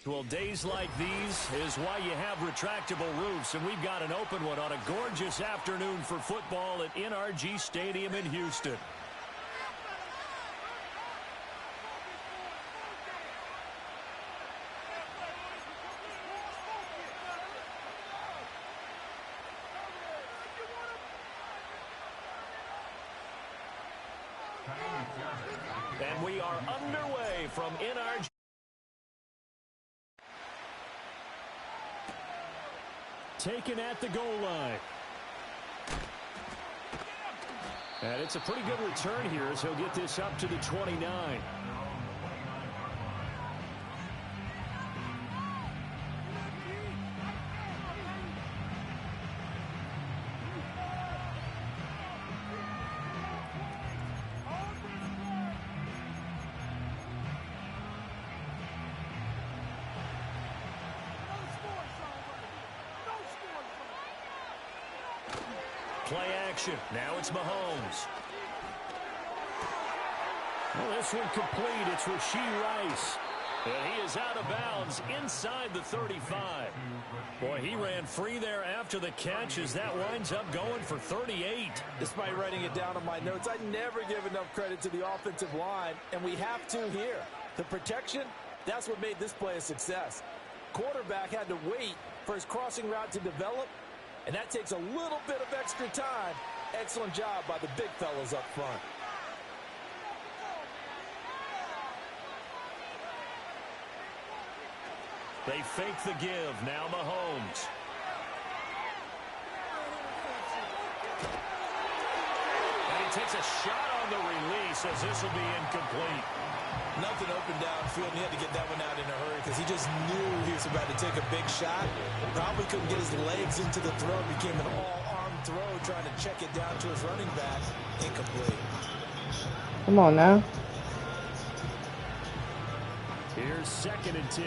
Well, days like these is why you have retractable roofs, and we've got an open one on a gorgeous afternoon for football at NRG Stadium in Houston. And we are underway from NRG. Taken at the goal line. And it's a pretty good return here as he'll get this up to the 29. Play action. Now it's Mahomes. Well, this one complete. It's Rashee Rice. And he is out of bounds inside the 35. Boy, he ran free there after the catch as that winds up going for 38. Despite writing it down on my notes, I never give enough credit to the offensive line, and we have to here. The protection, that's what made this play a success. Quarterback had to wait for his crossing route to develop, and that takes a little bit of extra time. Excellent job by the big fellas up front. They fake the give. Now Mahomes. And he takes a shot on the release as this will be incomplete. Nothing open downfield, and he had to get that one out in a hurry because he just knew he was about to take a big shot. Probably couldn't get his legs into the throw. Became an all-arm throw, trying to check it down to his running back. Incomplete. Come on now. Here's 2nd and 10.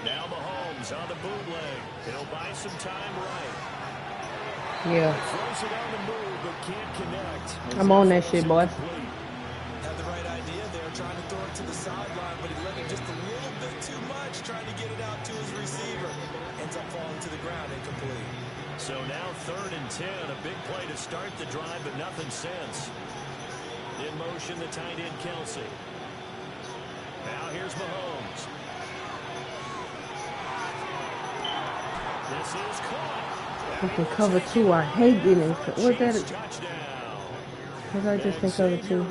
Now Mahomes on the bootleg. He'll buy some time right. Yeah. Throws it on the move, but can't connect. I'm on that shit, boy. Had the right idea there, trying to throw it to the sideline, but he let it just a little bit too much, trying to get it out to his receiver. Ends up falling to the ground, incomplete. So now 3rd and 10, a big play to start the drive, but nothing since. In motion, the tight end Kelsey. Now here's Mahomes. This is caught. Fucking cover 2. I hate getting what's that? What did I just think cover 2?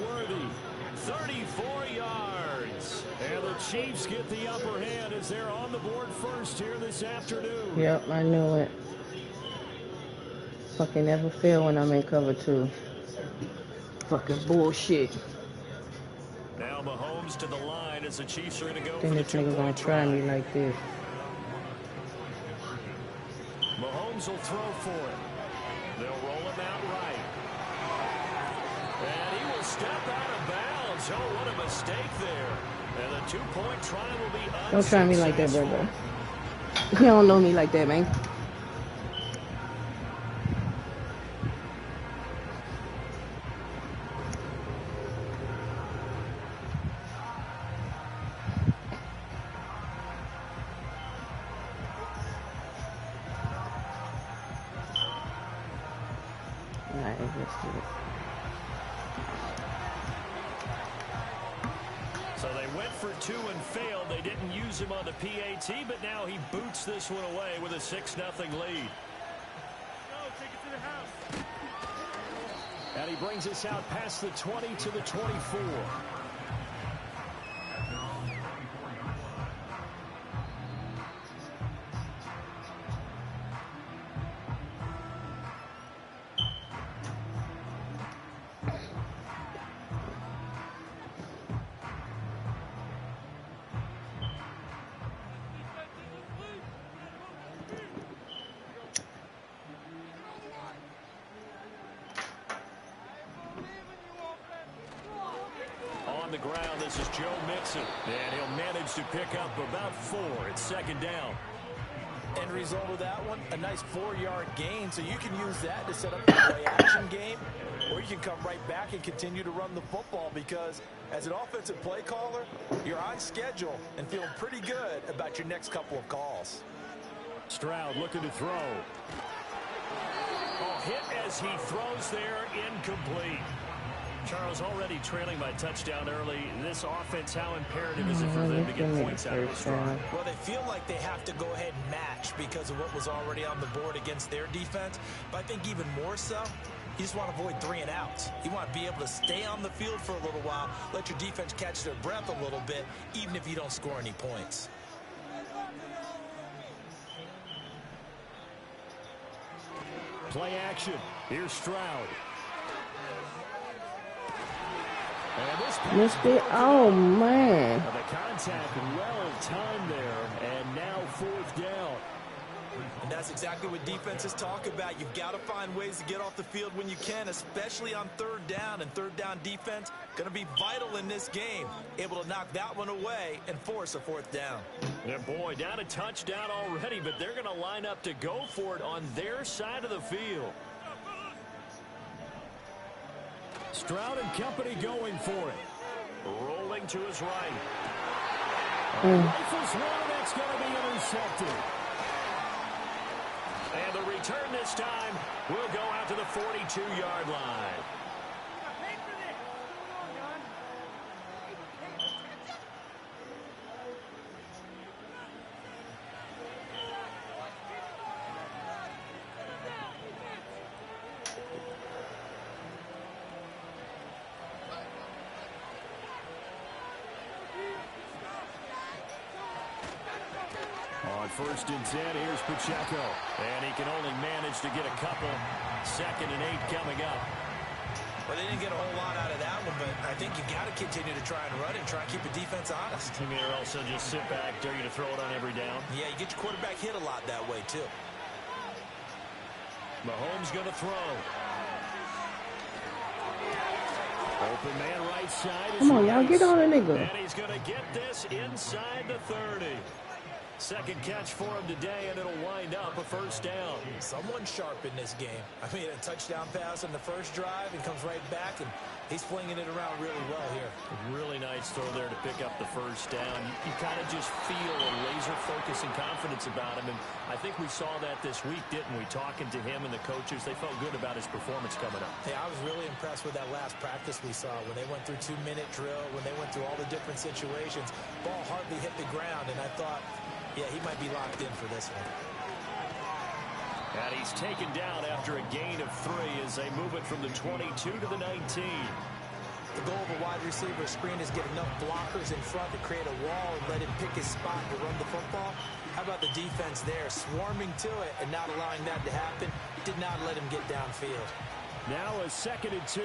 34 yards. And the Chiefs get the upper hand as they're on the board first here this afternoon. Yep, I knew it. Fucking never fail when I'm in cover 2. Fucking bullshit. Now Mahomes to the line as the Chiefs are going to go. Then this nigga gonna try me like this. Mahomes will throw for it. They'll roll him out right. And he will step out of bounds. Oh, what a mistake there. And the 2-point try will be unsuccessful. Don't try me like that, brother. You don't know me like that, man. So they went for 2 and failed. They didn't use him on the PAT, but now he boots this one away with a 6-0 lead. And he brings us out past the 20 to the 24. The ground, this is Joe Mixon, and he'll manage to pick up about 4. It's 2nd down. End result of that one, a nice 4-yard gain, so you can use that to set up the play action game, or you can come right back and continue to run the football because as an offensive play caller, you're on schedule and feeling pretty good about your next couple of calls. Stroud looking to throw. Oh, hit as he throws there, incomplete. Charles, already trailing by touchdown early. This offense, how imperative is it for them to get points out of this drive? Well, they feel like they have to go ahead and match because of what was already on the board against their defense. But I think even more so, you just want to avoid 3 and outs. You want to be able to stay on the field for a little while, let your defense catch their breath a little bit, even if you don't score any points. Play action. Here's Stroud. Missed it. Oh, man. The contact well timed there, and now 4th down. And that's exactly what defenses talk about. You've got to find ways to get off the field when you can, especially on 3rd down. And 3rd down defense going to be vital in this game. Able to knock that one away and force a 4th down. And boy, down a touchdown already, but they're going to line up to go for it on their side of the field. Stroud and company going for it. Rolling to his right. Rifles one, that's going to be intercepted. And the return this time will go out to the 42-yard line. On 1st and 10, here's Pacheco. And he can only manage to get a couple. 2nd and 8 coming up. Well, they didn't get a whole lot out of that one, but I think you got to continue to try and run and try and keep the defense honest. You mean, or also just sit back, dare you to throw it on every down? Yeah, you get your quarterback hit a lot that way, too. Mahomes going to throw. Open man right side. Come on, y'all, get on a nigga. And he's going to get this inside the 30. 2nd catch for him today, and it'll wind up a 1st down. Someone sharp in this game. I mean, a touchdown pass on the 1st drive and comes right back, and he's flinging it around really well here. Really nice throw there to pick up the 1st down. You kind of just feel a laser focus and confidence about him, and I think we saw that this week, didn't we? Talking to him and the coaches, they felt good about his performance coming up. Hey, I was really impressed with that last practice we saw when they went through 2-minute drill, when they went through all the different situations. Ball hardly hit the ground, and I thought, yeah, he might be locked in for this one. And he's taken down after a gain of 3 as they move it from the 22 to the 19. The goal of a wide receiver screen is get enough blockers in front to create a wall and let him pick his spot to run the football. How about the defense there, swarming to it and not allowing that to happen? Did not let him get downfield. Now a 2nd and 2.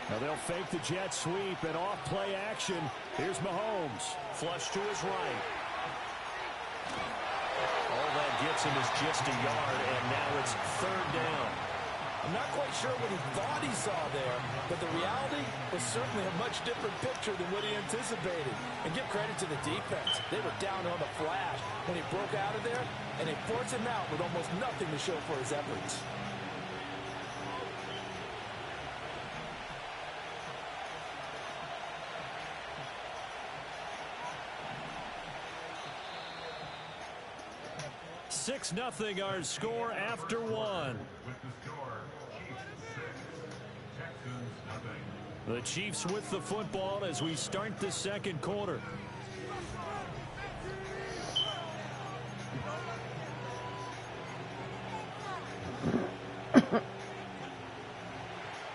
Now they'll fake the jet sweep and off play action. Here's Mahomes. Flush to his right. All that gets him is just a yard, and now it's 3rd down. I'm not quite sure what he thought he saw there, but the reality was certainly a much different picture than what he anticipated. And give credit to the defense. They were down on the flash when he broke out of there, and they forced him out with almost nothing to show for his efforts. Six nothing our score after 1. The Chiefs with the football as we start the 2nd quarter.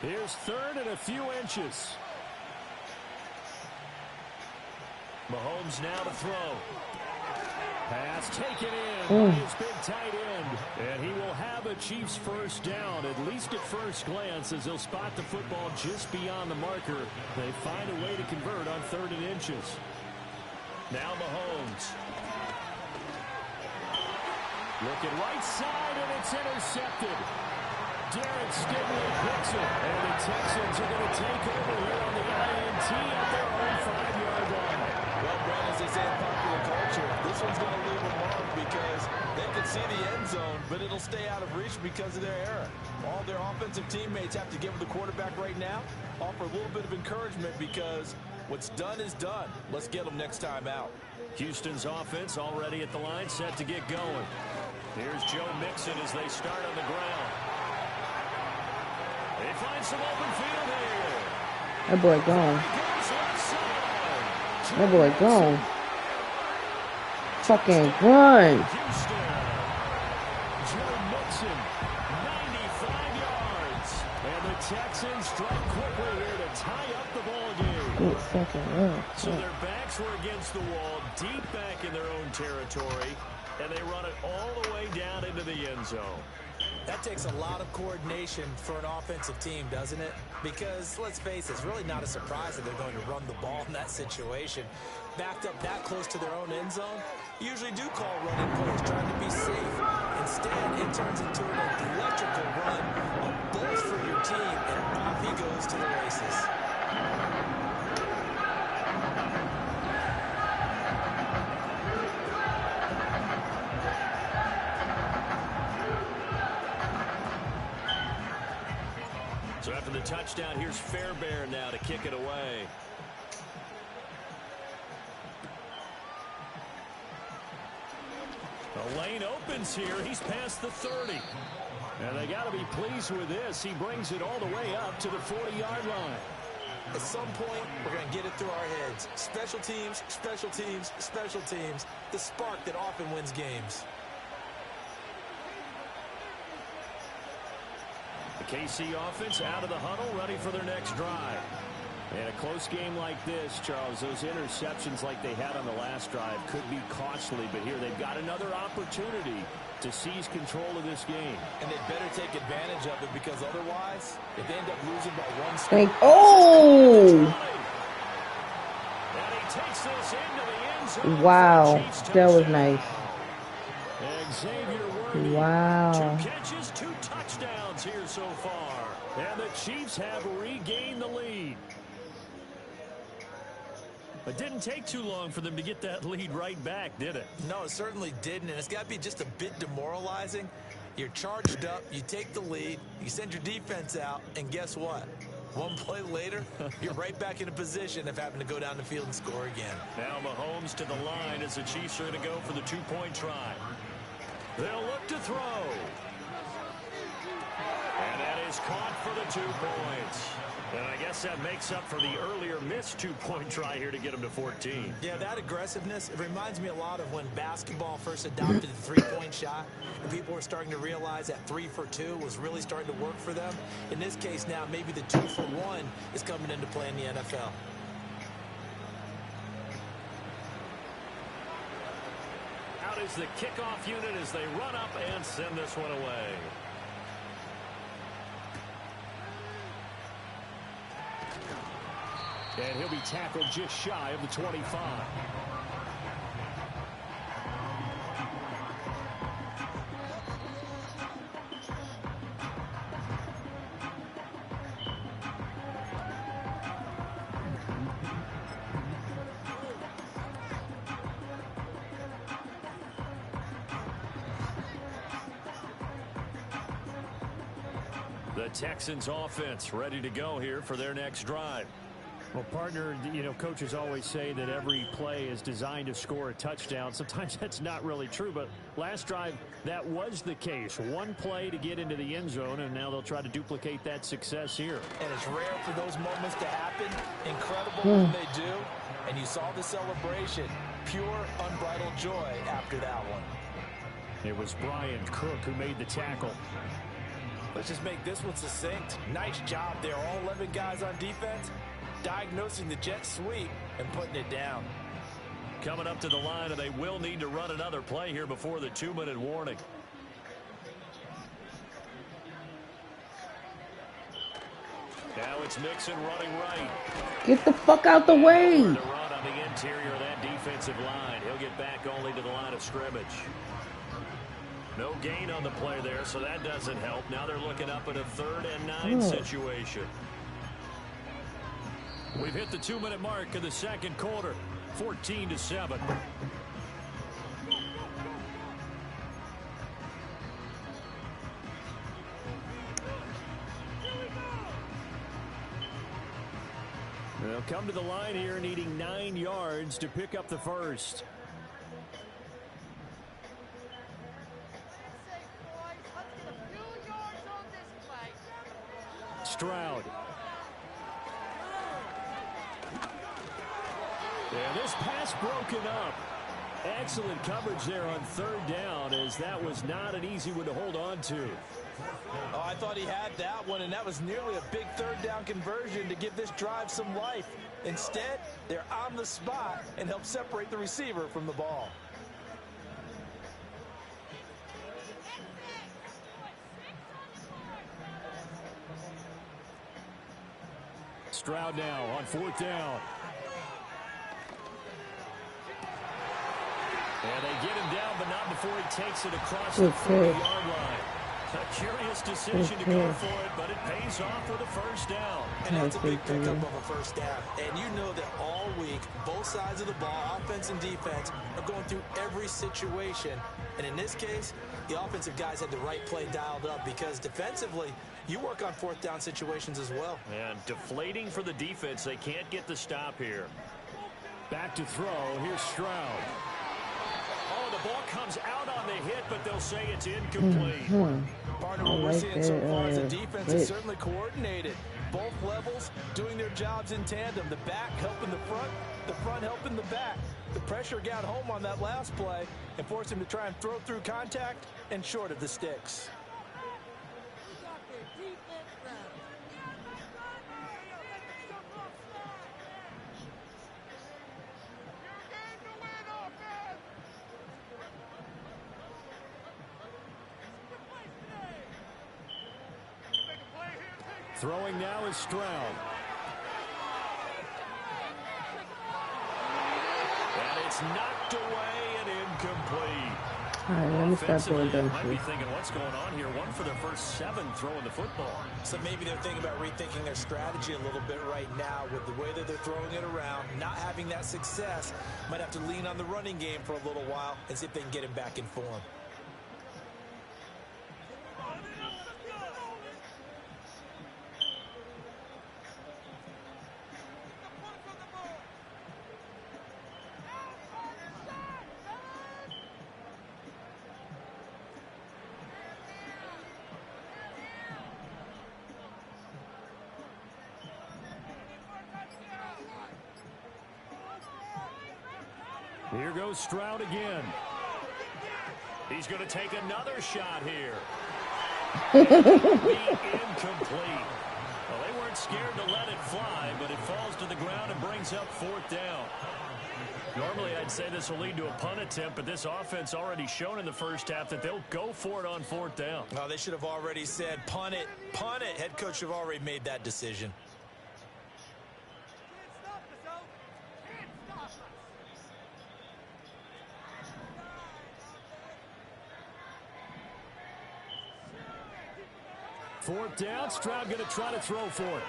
Here's 3rd and a few inches. Mahomes now to throw. Pass taken in by his big tight end. And he will have a Chiefs 1st down, at least at first glance, as they'll spot the football just beyond the marker. They find a way to convert on 3rd and inches. Now Mahomes. Looking right side, and it's intercepted. Derek Stingley picks it. And the Texans are going to take over here on the INT at their own 5-yard line. Well, Brandon, as they say in popular culture, this one's going to leave a mark because they can see the end zone, but it'll stay out of reach because of their error. All their offensive teammates have to give the quarterback right now, offer a little bit of encouragement because what's done is done. Let's get them next time out. Houston's offense already at the line, set to get going. Here's Joe Mixon as they start on the ground. They find some open field here. That boy gone. That boy gone. Fucking run. Houston. Joe Mixon, 95 yards. And the Texans strike quickly here to tie up the ball game. Good fucking run. So their backs were against the wall, deep back in their own territory, and they run it all the way down into the end zone. That takes a lot of coordination for an offensive team, doesn't it? Because, let's face it, it's really not a surprise that they're going to run the ball in that situation. Backed up that close to their own end zone, usually do call running plays, trying to be safe. Instead, it turns into an electrical run, a buzz for your team, and off he goes to the races. So after the touchdown, here's Fairbairn now to kick it away. The lane opens here. He's past the 30. And they got to be pleased with this. He brings it all the way up to the 40-yard line. At some point, we're going to get it through our heads. Special teams, special teams, special teams. The spark that often wins games. The KC offense out of the huddle, ready for their next drive. And a close game like this, Charles, those interceptions like they had on the last drive could be costly, but here they've got another opportunity to seize control of this game. And they better take advantage of it because otherwise, if they end up losing by one Thank score. Oh! And he takes this into the end zone. Wow. That was nice. Xavier Worthy. Wow. 2 catches, 2 touchdowns here so far. And the Chiefs have regained the lead. It didn't take too long for them to get that lead right back, did it? No, it certainly didn't, and it's got to be just a bit demoralizing. You're charged up, you take the lead, you send your defense out, and guess what? One play later, you're right back in a position of having to go down the field and score again. Now Mahomes to the line as the Chiefs are going to go for the 2-point try. They'll look to throw. And that is caught for the 2 points. And I guess that makes up for the earlier missed 2-point try here to get them to 14. Yeah, that aggressiveness, it reminds me a lot of when basketball first adopted the 3-point shot, and people were starting to realize that 3 for 2 was really starting to work for them. In this case now, maybe the 2 for 1 is coming into play in the NFL. Out is the kickoff unit as they run up and send this one away. And he'll be tackled just shy of the 25. The Texans offense ready to go here for their next drive. Well, partner, you know, coaches always say that every play is designed to score a touchdown. Sometimes that's not really true, but last drive, that was the case. One play to get into the end zone, and now they'll try to duplicate that success here. And it's rare for those moments to happen. Incredible when they do. And you saw the celebration. Pure, unbridled joy after that one. It was Brian Cook who made the tackle. Let's just make this one succinct. Nice job there. All 11 guys on defense diagnosing the jet sweep and putting it down. Coming up to the line, and they will need to run another play here before the 2-minute warning. Now it's Mixon running right. Get the fuck out the way. The run on the interior of that defensive line. He'll get back only to the line of scrimmage. No gain on the play there, so that doesn't help. Now they're looking up at a 3rd and 9 situation. We've hit the 2-minute mark of the second quarter. 14-7. They'll come to the line here needing 9 yards to pick up the first. Stroud. And this pass broken up. Excellent coverage there on 3rd down, as that was not an easy one to hold on to. Oh, I thought he had that one, and that was nearly a big 3rd down conversion to give this drive some life. Instead, they're on the spot and help separate the receiver from the ball. Stroud now on 4th down. And they get him down, but not before he takes it across the 40-yard line. A curious decision to go for it, but it pays off with a first down. And that's a big pickup of a first down. And you know that all week, both sides of the ball, offense and defense, are going through every situation. And in this case, the offensive guys had the right play dialed up, because defensively, you work on 4th down situations as well. And deflating for the defense. They can't get the stop here. Back to throw. Here's Stroud. Oh, the ball comes out on the hit, but they'll say it's incomplete. Partner, what we're seeing so far is the defense is certainly coordinated. Both levels doing their jobs in tandem. The back helping the front helping the back. The pressure got home on that last play and forced him to try and throw through contact and short of the sticks. Throwing now is Stroud. And it's knocked away and incomplete. All right, let me start doing them. Might be thinking, what's going on here? One for their first 7 throwing the football. So maybe they're thinking about rethinking their strategy a little bit right now with the way that they're throwing it around, not having that success. Might have to lean on the running game for a little while and see if they can get him back in form. Here goes Stroud again. He's going to take another shot here. Incomplete. Well, they weren't scared to let it fly, but it falls to the ground and brings up 4th down. Normally, I'd say this will lead to a punt attempt, but this offense already shown in the first half that they'll go for it on 4th down. Oh, they should have already said, punt it, punt it. Head coach should have already made that decision. Fourth down, Stroud going to try to throw for it.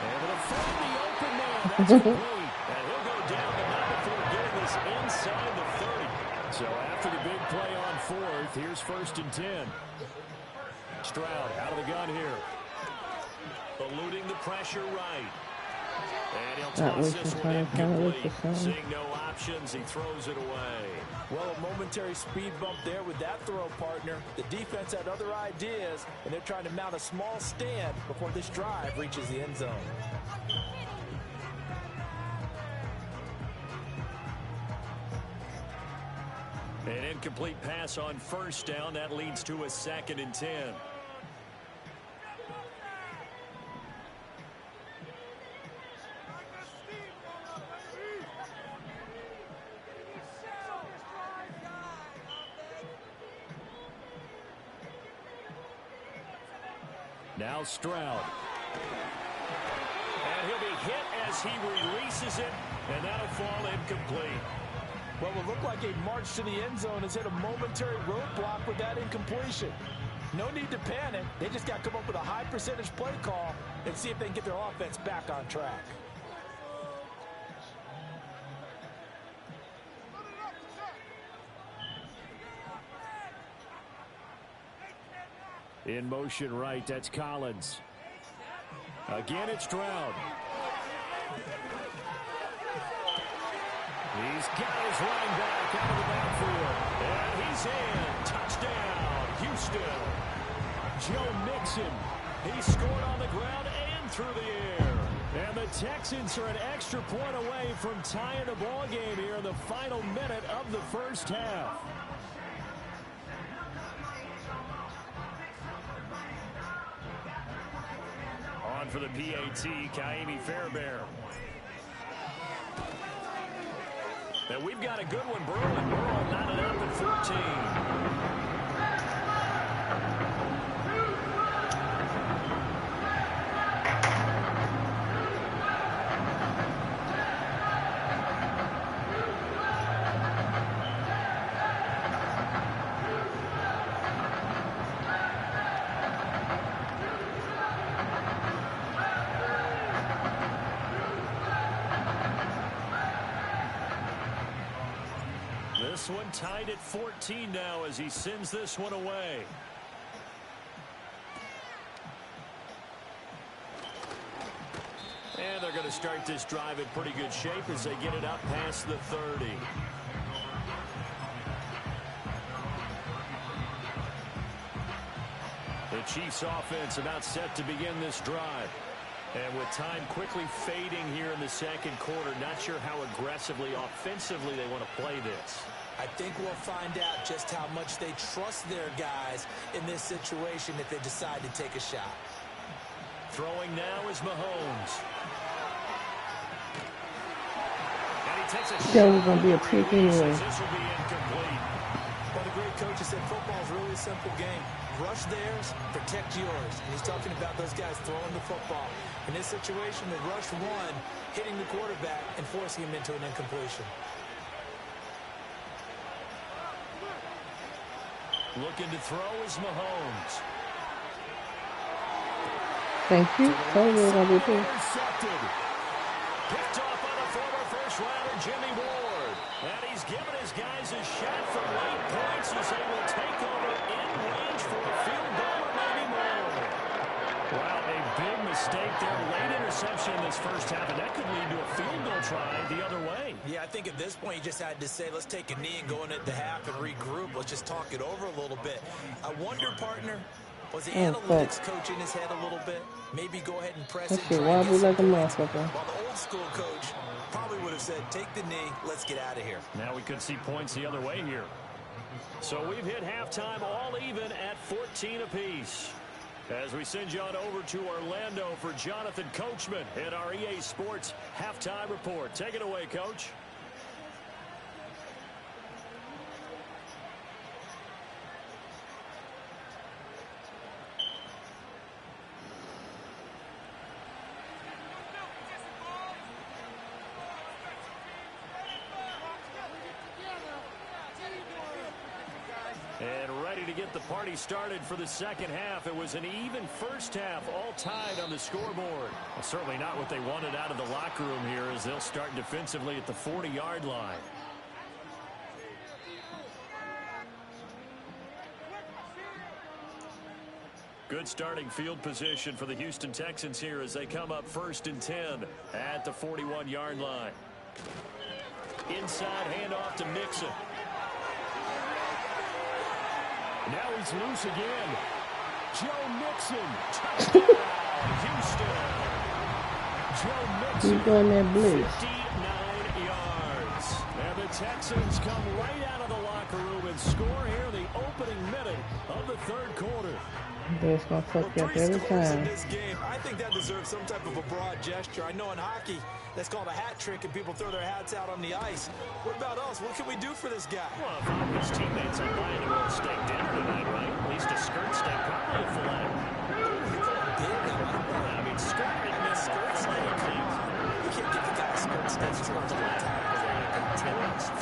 Able to find the open man. That's complete. And he'll go down, but not before getting this inside the 30. So after the big play on 4th, here's 1st and 10. Stroud out of the gun here. Eluding the pressure right. And he'll toss this one incomplete. Seeing no options, he throws it away. Well, a momentary speed bump there with that throw, partner. The defense had other ideas, and they're trying to mount a small stand before this drive reaches the end zone. An incomplete pass on 1st down. That leads to a 2nd and 10. Now Stroud. And he'll be hit as he releases it, and that'll fall incomplete. Well, it looked like a march to the end zone has hit a momentary roadblock with that incompletion. No need to panic. They just got to come up with a high percentage play call and see if they can get their offense back on track. In motion right, that's Collins. Again, it's Stroud. He's got his running back out of the backfield. And he's in. Touchdown, Houston. Joe Mixon. He scored on the ground and through the air. And the Texans are an extra point away from tying the ball game here in the final minute of the first half. On for the PAT, Kaimi Fairbairn. And we've got a good one, Burrow. Burrow knotted up at 14. This one tied at 14 now as he sends this one away. And they're going to start this drive in pretty good shape as they get it up past the 30. The Chiefs offense about set to begin this drive. And with time quickly fading here in the second quarter, not sure how aggressively, offensively they want to play this. I think we'll find out just how much they trust their guys in this situation if they decide to take a shot. Throwing now is Mahomes. And he takes a shot. That was going to be a pick anyway. This will be incomplete. Well, the great coach has said football is really a simple game. Rush theirs, protect yours. And he's talking about those guys throwing the football. In this situation, the rush one, hitting the quarterback and forcing him into an incompletion. Looking to throw is Mahomes. Thank you. Told you it was going to be a pick. Intercepted. Picked off by the former first-rounder Jimmy Ward. And he's given his guys a shot for late points as they will take over in range for a field goal or maybe more. Wow, a big mistake there. Late interception in this first half, and that could lead to a field goal try the other way. Yeah, I think at this point you just had to say, let's take a knee and go in at the half and regroup. Let's just talk it over a little bit. I wonder, partner, was the analytics coach in his head a little bit? Maybe go ahead and press it. That shit wobbly like a motherfucker. While the old school coach probably would have said, take the knee, let's get out of here. Now we could see points the other way here. So we've hit halftime all even at 14 apiece. As we send you on over to Orlando for Jonathan Coachman in our EA Sports Halftime Report. Take it away, Coach. And ready to get the party started for the second half. It was an even first half, all tied on the scoreboard. Well, certainly not what they wanted out of the locker room here as they'll start defensively at the 40-yard line. Good starting field position for the Houston Texans here as they come up 1st and 10 at the 41-yard line. Inside handoff to Mixon. Now he's loose again. Joe Mixon. Touchdown, Houston. Joe Mixon. He's going that blitz. 59 yards. And the Texans come right out of the locker room and score here in the opening minute of the third quarter. That's going to fuck you up every time. In this game, I think that deserves some type of a broad gesture. I know in hockey, that's called a hat trick, and people throw their hats out on the ice. What about us? What can we do for this guy? Well, if I'm his teammates, I'm buying him a steak dinner tonight, right? At least a skirt steak, probably a filet. I mean, skirt, skirt steak. You can't get the guy a skirt steak. That's worth a lot.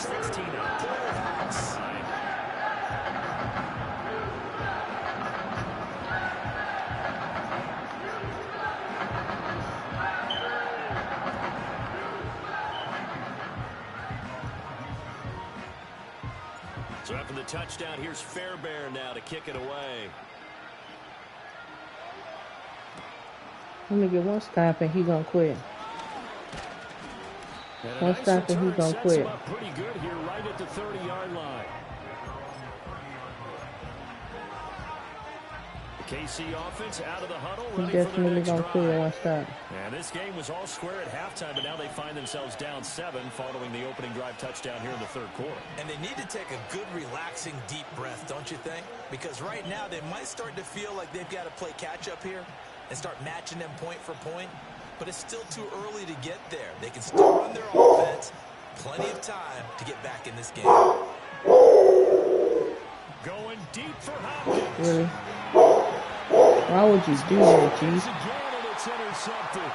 16 hours. So after the touchdown, here's Fairbairn now to kick it away. Let me get one stop and he gonna quit. One stop and he gonna quit. Pretty good here, right at the 30-yard line. The KC offense out of the huddle. He definitely gonna quit one stop. And this game was all square at halftime, but now they find themselves down 7 following the opening drive touchdown here in the third quarter. And they need to take a good, relaxing, deep breath, don't you think? Because right now they might start to feel like they've got to play catch-up here and start matching them point for point. But it's still too early to get there. They can still run their offense. Plenty of time to get back in this game. Going deep for Hopkins. Really? Why would you do that, G? Again, and it's intercepted.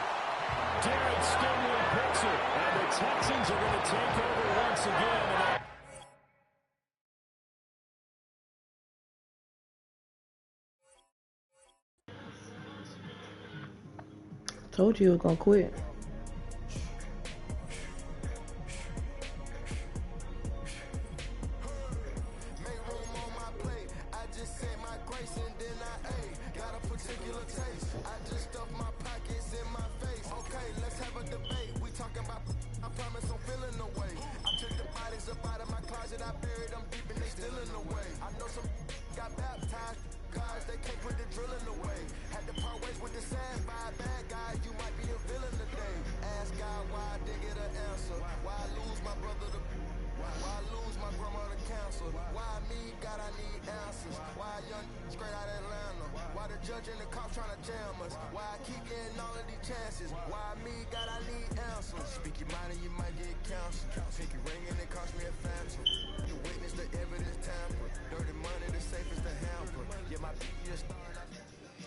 Derek Stingley picks it, and the Texans are going to take over once again. Told you it was gonna quit.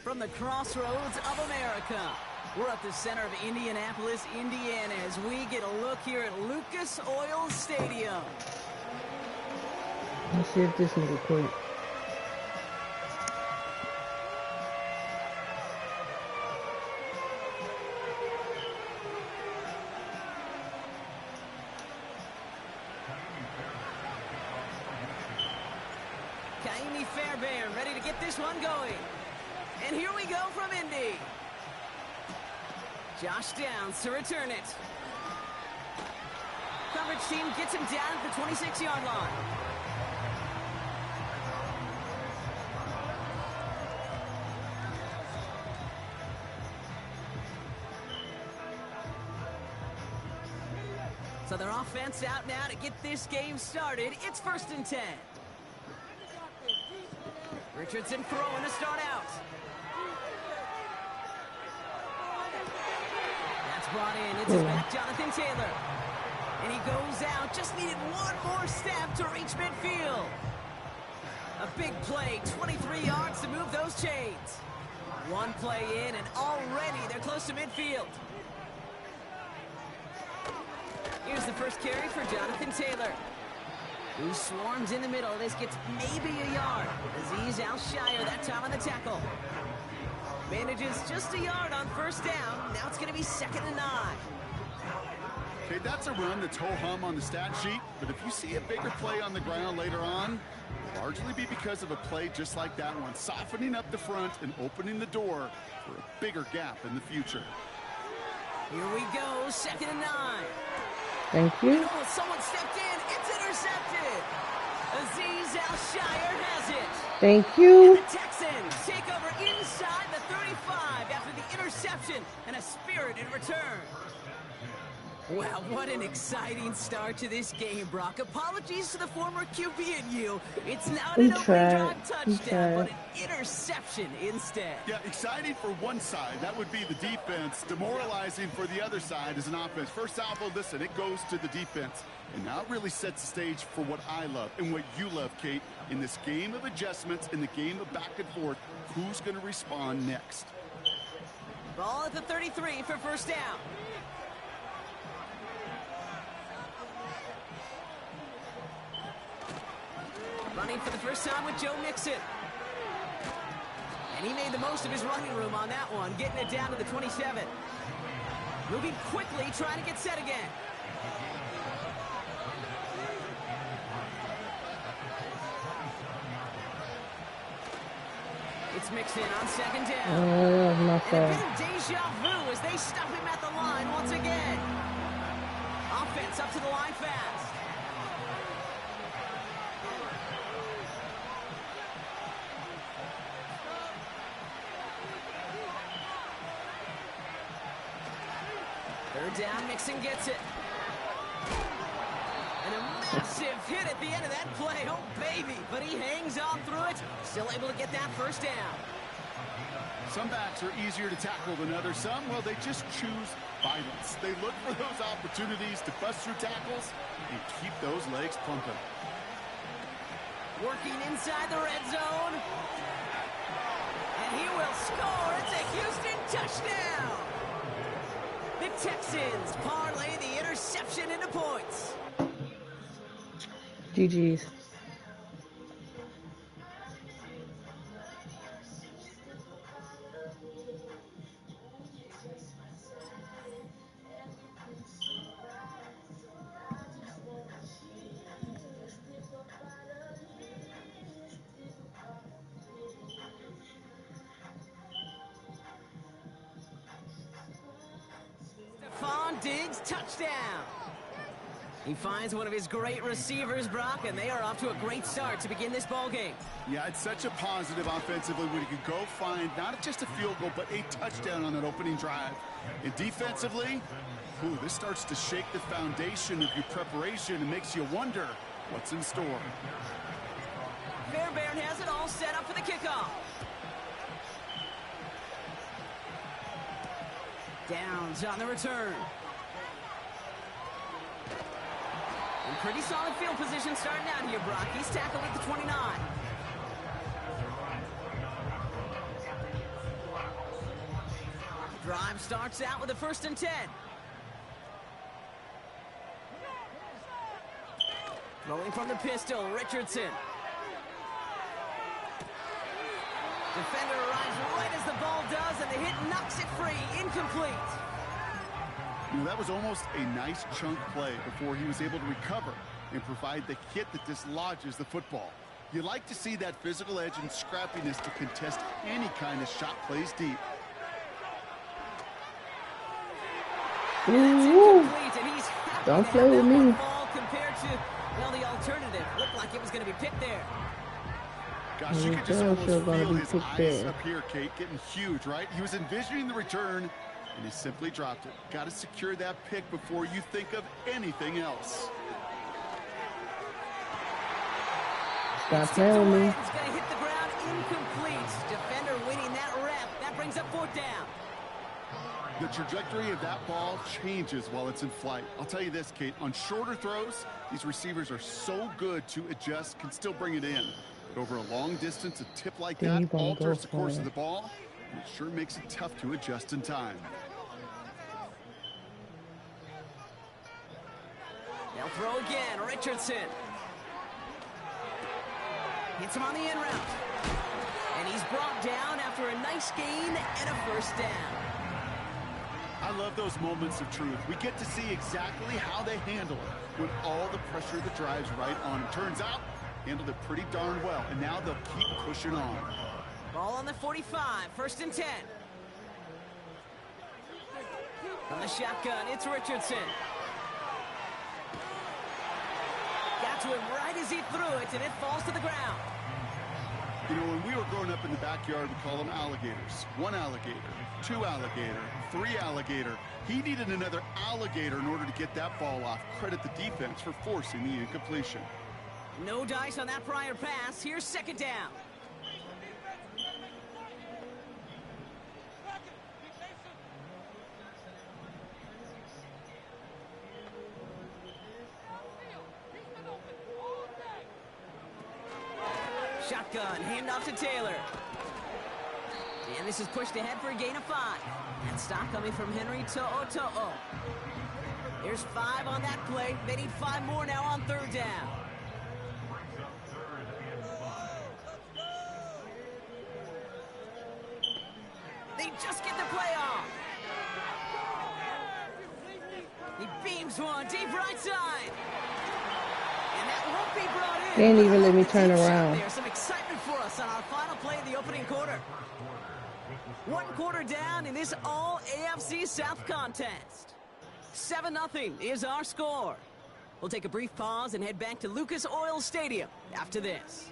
From the crossroads of America, we're at the center of Indianapolis, Indiana, as we get a look here at Lucas Oil Stadium. Let's see if this nigga quit. Kaimi Fairbairn ready to get this one going. And here we go from Indy. Josh Downs to return it. Coverage team gets him down at the 26-yard line. So their offense out now to get this game started. It's 1st and 10. Richardson throwing to start out. That's brought in. It's his back, Jonathan Taylor. And he goes out. Just needed one more step to reach midfield. A big play, 23 yards to move those chains. One play in, and already they're close to midfield. Here's the first carry for Jonathan Taylor, who swarms in the middle. This gets maybe a yard. Azeez Al-Shire that time on the tackle. Manages just a yard on 1st down. Now it's going to be 2nd and 9. Okay, that's a run that's ho-hum on the stat sheet, but if you see a bigger play on the ground later on, it'll largely be because of a play just like that one, softening up the front and opening the door for a bigger gap in the future. Here we go, 2nd and 9. Thank you. Oh, someone stepped in. It's intercepted. Azeez Al-Shire has it. Thank you. And the Texans take over inside the 35 after the interception and a spirited return. Wow, what an exciting start to this game, Brock. Apologies to the former QB and you. It's not an open drive touchdown, but an interception instead. Yeah, exciting for one side. That would be the defense. Demoralizing for the other side as an offense. First salvo, listen, it goes to the defense. And now it really sets the stage for what I love and what you love, Kate. In this game of adjustments, in the game of back and forth, who's going to respond next? Ball at the 33 for 1st down. Running for the first time with Joe Mixon. And he made the most of his running room on that one, getting it down to the 27. Moving quickly, trying to get set again. It's mixed in on second down. Oh, that was my And a fault. bit of deja vu as they stop him at the line once again. Offense up to the line fast. Third down, Mixon gets it. And a massive hit at the end of that play. Oh, baby. But he hangs on through it. Still able to get that first down. Some backs are easier to tackle than others. Some, well, they just choose violence. They look for those opportunities to bust through tackles and keep those legs pumping. Working inside the red zone. And he will score. It's a Houston touchdown. The Texans parlay the interception into points. GG's. Diggs, touchdown. He finds one of his great receivers, Brock, and they are off to a great start to begin this ball game. Yeah, it's such a positive offensively when you can go find not just a field goal, but a touchdown on that opening drive. And defensively, this starts to shake the foundation of your preparation and makes you wonder what's in store. Fairbairn has it all set up for the kickoff. Downs on the return. And pretty solid field position starting out here, Brock. He's tackled at the 29. Drive starts out with a 1st and 10. Throwing from the pistol, Richardson. Defender arrives right as the ball does, and the hit knocks it free. Incomplete. That was almost a nice chunk play before he was able to recover and provide the hit that dislodges the football. You like to see that physical edge and scrappiness to contest any kind of shot plays deep. Ooh, don't play with me. Compared to, well, the alternative looked like it was going to be picked there. Gosh, you could just almost feel his eyes up here, Kate, getting huge, right? He was envisioning the return, and he simply dropped it. Got to secure that pick before you think of anything else. Stop playing with me. It's going to hit the ground incomplete. Defender winning that rep. That brings up 4th down. The trajectory of that ball changes while it's in flight. I'll tell you this, Kate, on shorter throws, these receivers are so good to adjust, can still bring it in. But over a long distance, a tip like that alters the course of the ball, and it sure makes it tough to adjust in time. They'll throw again. Richardson. Hits him on the in route. And he's brought down after a nice gain and a 1st down. I love those moments of truth. We get to see exactly how they handle it when all the pressure that drives right on them. Turns out, handled it pretty darn well, and now they'll keep pushing on. Ball on the 45, 1st and 10. From the shotgun, it's Richardson. Got to him right as he threw it, and it falls to the ground. You know, when we were growing up in the backyard, we call them alligators. 1 alligator, 2 alligator, 3 alligator. He needed another alligator in order to get that ball off. Credit the defense for forcing the incompletion. No dice on that prior pass. Here's 2nd down. Shotgun, handoff to Taylor. And this is pushed ahead for a gain of 5. And stop coming from Henry To'o. There's 5 on that play. They need 5 more now on 3rd down. They just get the play off. He beams one deep right side. And that won't be brought in. They ain't even let me Deep turn shot around. there. Some excitement for us on our final play of the opening quarter. 1 quarter down in this all AFC South contest. 7-0 is our score. We'll take a brief pause and head back to Lucas Oil Stadium after this.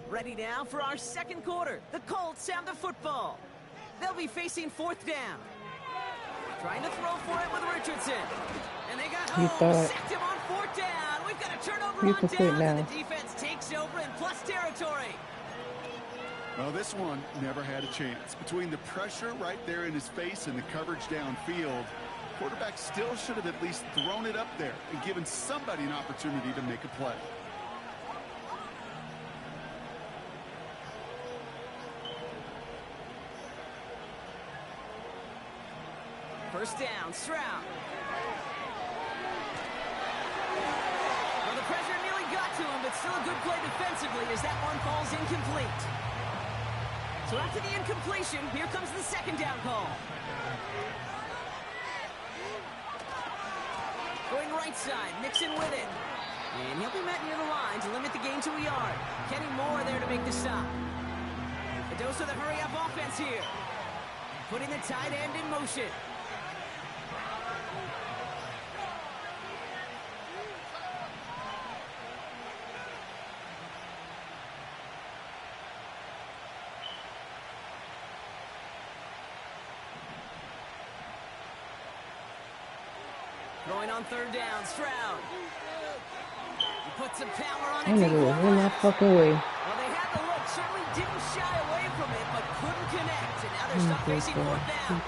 Ready now for our second quarter. The Colts have the football. They'll be facing 4th down. Trying to throw for it with Richardson. And they got home. Sacked him on 4th down. We've got a turnover on down. And the defense takes over in plus territory. Well, this one never had a chance. Between the pressure right there in his face and the coverage downfield, quarterback still should have at least thrown it up there and given somebody an opportunity to make a play. First down, Stroud. Well, the pressure nearly got to him, but still a good play defensively as that one falls incomplete. So after the incompletion, here comes the second down call. Going right side, Mixon with it. And he'll be met near the line to limit the gain to a yard. Kenny Moore there to make the stop. The dose of the hurry-up offense here. Putting the tight end in motion. Throwing on third down, Stroud. He puts some power on it. That nigga was in my fucking way. Well, they had the look, certainly didn't shy away from it, but couldn't connect. And now they're stuck facing 4th down.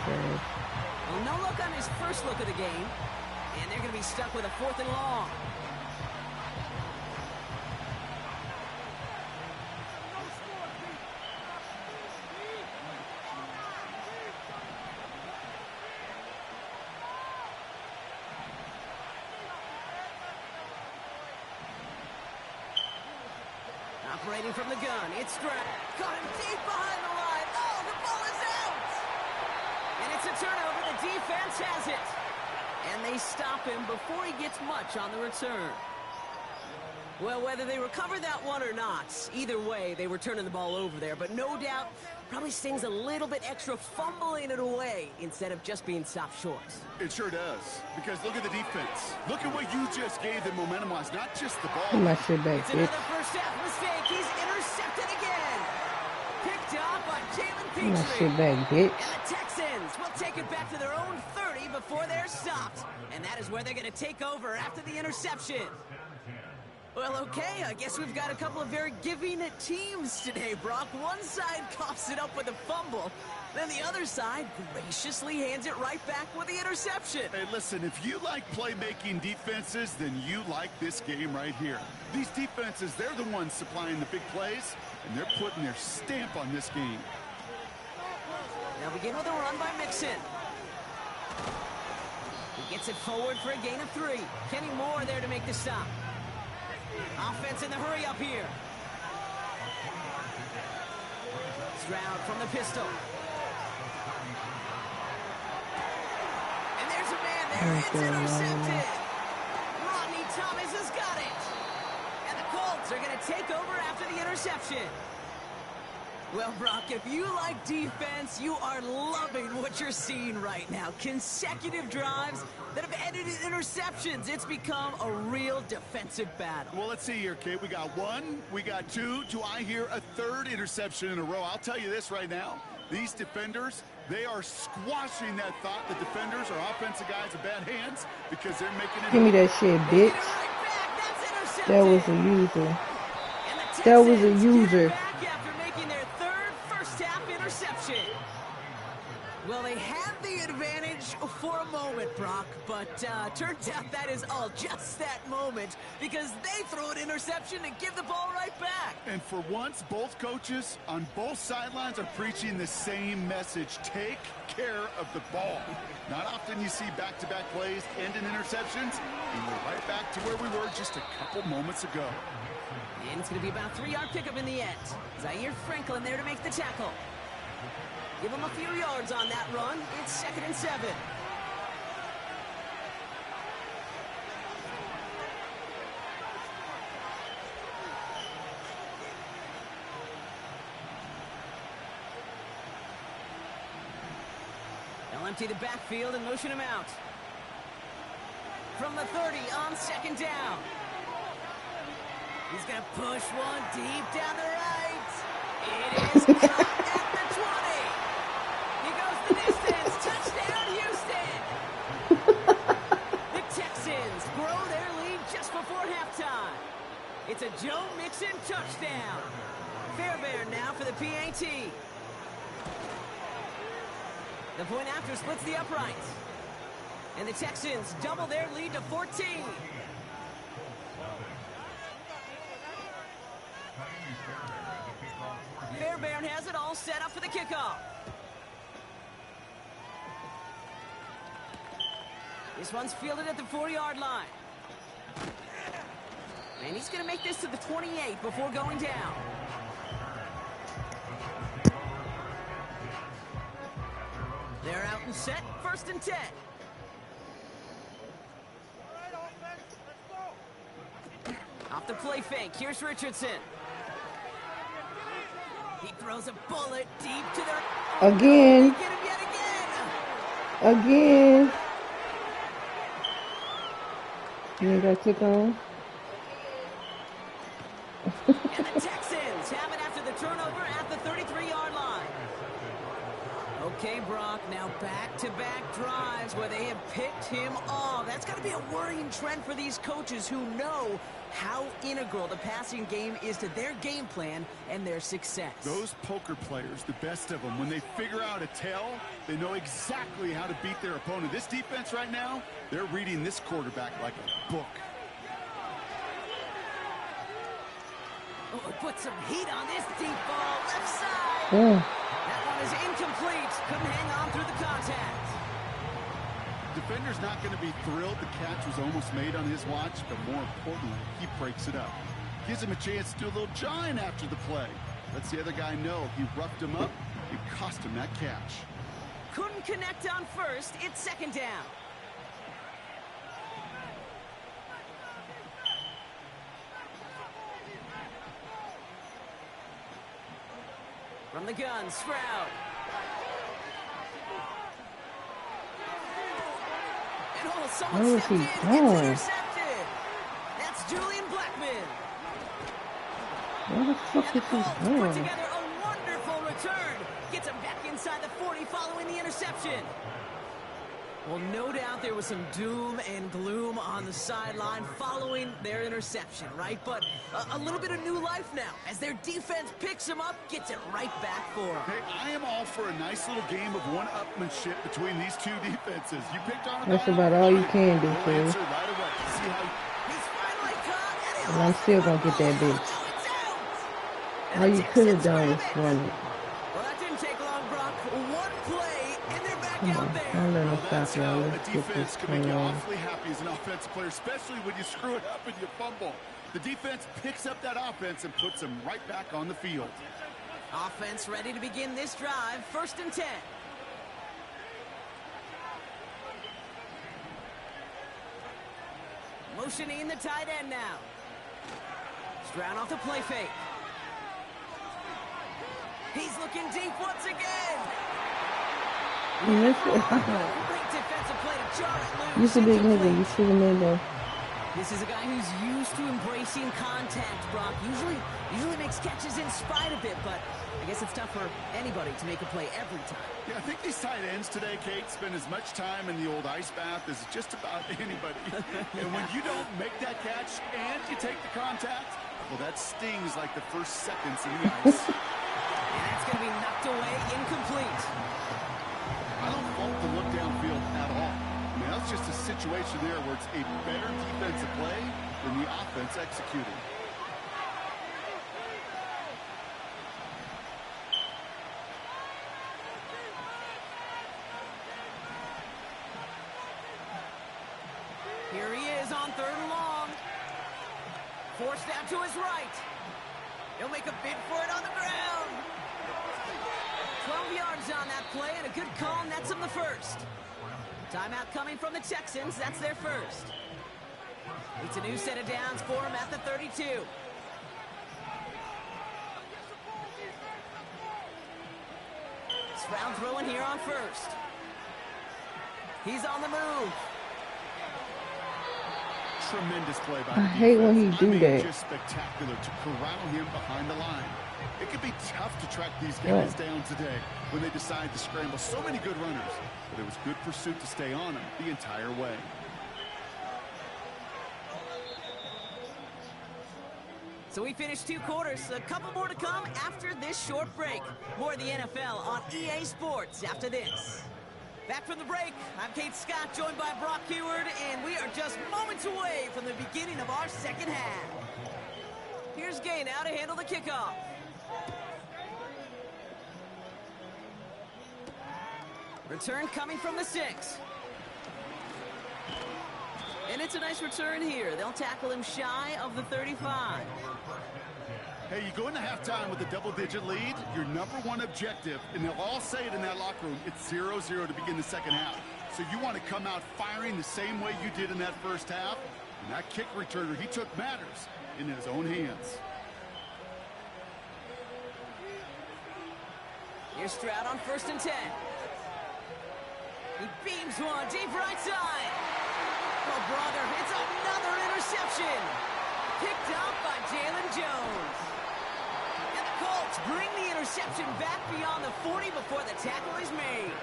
Well, no look on his first look of the game. And they're going to be stuck with a 4th and long. Operating from the gun, it's Stroud. Caught him deep behind the line. Oh, the ball is out! And it's a turnover. The defense has it. And they stop him before he gets much on the return. Well, whether they recover that one or not, either way, they were turning the ball over there. But no doubt, probably stings a little bit extra fumbling it away instead of just being stopped short. It sure does. Because look at the defense. Look at what you just gave them momentum-wise, not just the ball. Put my shit back, It's bitch. another first half mistake. He's intercepted again. Picked up by Jalen Put my Petrie. shit back, bitch. And the Texans will take it back to their own 30 before they're stopped. And that is where they're going to take over after the interception. Well, okay, I guess we've got a couple of very giving teams today, Brock. One side coughs it up with a fumble. Then the other side graciously hands it right back with the interception. Hey, listen, if you like playmaking defenses, then you like this game right here. These defenses, they're the ones supplying the big plays, and they're putting their stamp on this game. Now begin with a run by Mixon. He gets it forward for a gain of 3. Kenny Moore there to make the stop. Offense in the hurry up here. Stroud from the pistol. And there's a man there. It's intercepted. Rodney Thomas has got it. And the Colts are going to take over after the interception. Well, Brock, if you like defense, you are loving what you're seeing right now. Consecutive drives that have ended in interceptions. It's become a real defensive battle. Well, let's see here, Kate. We got 1, we got 2. Do I hear a 3rd interception in a row? I'll tell you this right now. These defenders, they are squashing that thought. The defenders are offensive guys in bad hands because they're making it. Give me that shit, bitch. Right, that was a user. That was a user. Well, they had the advantage for a moment, Brock, but turns out that is all just that moment because they throw an interception and give the ball right back. And for once, both coaches on both sidelines are preaching the same message. Take care of the ball. Not often you see back-to-back plays end in interceptions, and we're right back to where we were just a couple moments ago. And it's going to be about a 3-yard pickup in the end. Dayyyy Franklin there to make the tackle. Give him a few yards on that run. It's 2nd and 7. They'll empty the backfield and motion him out. From the 30 on 2nd down. He's going to push one deep down the right. It is caught at the 20. He goes the distance. Touchdown, Houston. The Texans grow their lead just before halftime. It's a Joe Mixon touchdown. Fairbairn now for the PAT. The point after splits the uprights. And the Texans double their lead to 14. Fairbairn has it all set up for the kickoff. This one's fielded at the 4-yard line. And he's going to make this to the 28 before going down. They're out and set, 1st and 10. Off the play fake, here's Richardson. He throws a bullet deep to their... Again. Get him yet again. Again. You ain't got to click on. And the Texans have it after the turnover at the 33-yard line. Okay, Brock, now back-to-back drives where they have picked him off. That's got to be a worrying trend for these coaches who know how integral the passing game is to their game plan and their success. Those poker players, the best of them, when they figure out a tell, they know exactly how to beat their opponent. This defense right now, they're reading this quarterback like a book. Oh, put some heat on this deep ball, left side. Yeah. That one is incomplete. Couldn't hang on through the contact. Defender's not going to be thrilled the catch was almost made on his watch, but more importantly, he breaks it up. Gives him a chance to do a little jawing after the play. Lets the other guy know he roughed him up. It cost him that catch. Couldn't connect on first. It's 2nd down. From the gun, Stroud. And someone Where is stepped he in. It's going? intercepted. That's Julian Blackman. Where the fuck And the is he Colts put going? together a wonderful return. Gets him back inside the 40 following the interception. Well, no doubt there was some doom and gloom on the sideline following their interception, right? But a little bit of new life now as their defense picks him up, gets it right back for him. Hey, I am all for a nice little game of one-upmanship between these two defenses. You picked on That's about all you can do, We'll Phil. answer right away. See how He's finally caught, and And I'm still gonna get that bitch. it's out. All you could have done was run it. Well, that didn't take long, Brock. One play, and they're back Come out on, there. don't let him that's stop y'all. how a Let's get this defense can make thing you on. awfully happy as an offensive player, especially when you screw it up and you fumble. The defense picks up that offense and puts them right back on the field. Offense ready to begin this drive. 1st and 10. Motioning the tight end now. Stroud off the play fake. He's looking deep once again. You missed it. Great defensive play to jar it You loose. should be nigga. Incomplete. You should have made that. This is a guy who's used to embracing contact, Brock. Usually makes catches in spite of it, but I guess it's tough for anybody to make a play every time. Yeah, I think these tight ends today, Kate, spend as much time in the old ice bath as just about anybody. And when you don't make that catch and you take the contact, well, that stings like the first seconds in the ice. And that's going to be knocked away, incomplete. I don't fault the look downfield at all. I mean, that's just a situation there where it's a better defensive play than the offense executing. Here he is on 3rd and long. Forced out to his right. He'll make a bid for it on the ground. 12 yards on that play, and a good call nets him the first. Timeout coming from the Texans. That's their first. It's a new set of downs for him at the 32. Stroud throwing here on first. He's on the move. Tremendous play by I hate when he do that. Just spectacular to corral him behind the line. It can be tough to track these guys down today when they decide to scramble. So many good runners, but it was good pursuit to stay on him the entire way. So we finished 2 quarters. A couple more to come after this short break. More of the NFL on EA Sports after this. Back from the break, I'm Kate Scott, joined by Brock Heward, and we are just moments away from the beginning of our second half. Here's Gay now to handle the kickoff. Return coming from the 6. And it's a nice return here. They'll tackle him shy of the 35. Hey, you go into halftime with a double-digit lead, your #1 objective, and they'll all say it in that locker room, it's 0-0 to begin the second half. So you want to come out firing the same way you did in that first half. And that kick returner, he took matters in his own hands. Here's Stroud on 1st and 10. He beams one deep right side. Oh, brother, it's another interception. Picked up by Jalen Jones. And the Colts bring the interception back beyond the 40 before the tackle is made.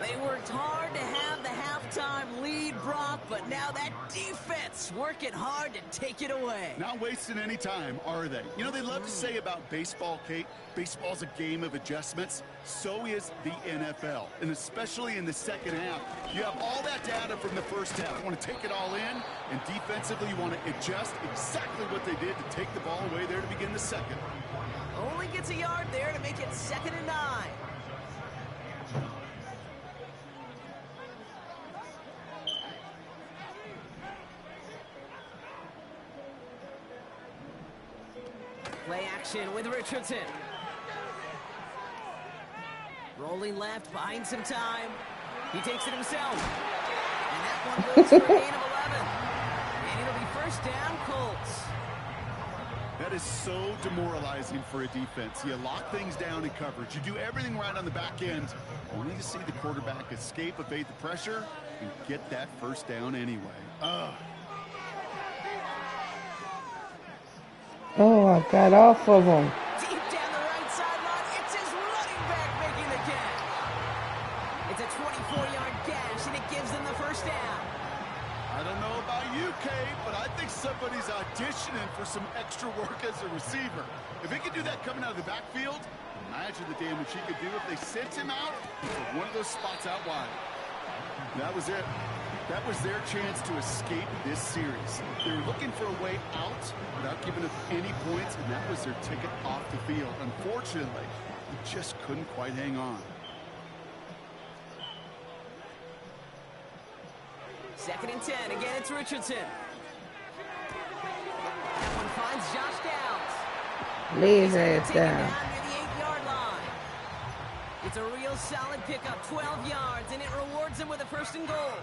They worked hard to have the halftime lead, Brock, but now that defense working hard to take it away. Not wasting any time, are they? You know, they love to say about baseball, Kate, baseball's a game of adjustments. So is the NFL, and especially in the second half. You have all that data from the first half. You want to take it all in, and defensively you want to adjust exactly what they did to take the ball away there to begin the second. Only gets a yard there to make it 2nd and 9. Play action with Richardson. Rolling left, buying some time. He takes it himself. And that one goes for a gain of 11. And it'll be 1st down, Colts. That is so demoralizing for a defense. You lock things down in coverage. You do everything right on the back end, only to see the quarterback escape, evade the pressure, and get that 1st down anyway. Oh, I got off of him. Deep down the right sideline, it's his running back making the catch. It's a 24-yard gash, and it gives them the 1st down. I don't know about you, Kate, but I think somebody's auditioning for some extra work as a receiver. If he could do that coming out of the backfield, imagine the damage he could do if they sent him out for one of those spots out wide. That was it. That was their chance to escape this series. They were looking for a way out without giving up any points, and that was their ticket off the field. Unfortunately, they just couldn't quite hang on. 2nd and 10. Again, it's Richardson. That one finds Josh Downs. Lay his ass Taken down. down near the 8-yard line. It's a real solid pickup, 12 yards, and it rewards him with a 1st and goal.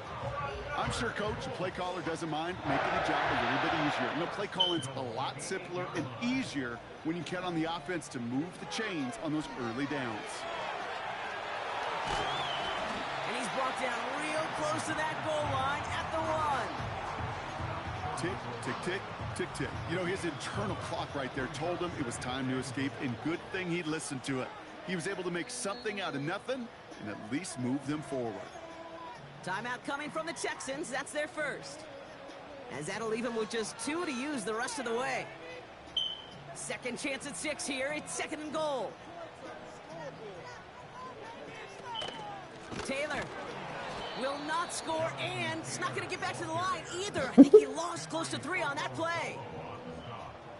I'm sure, Coach, the play caller doesn't mind making the job a little bit easier. You know, play calling's a lot simpler and easier when you count on the offense to move the chains on those early downs. And he's brought down real close to that goal line at the 1. Tick, tick, tick, tick, tick. You know, his internal clock right there told him it was time to escape, and good thing he listened to it. He was able to make something out of nothing and at least move them forward. Timeout coming from the Texans. That's their first. As that'll leave him with just 2 to use the rest of the way. Second chance at 6 here. It's 2nd and goal. Taylor will not score, and it's not going to get back to the line either. I think he lost close to 3 on that play.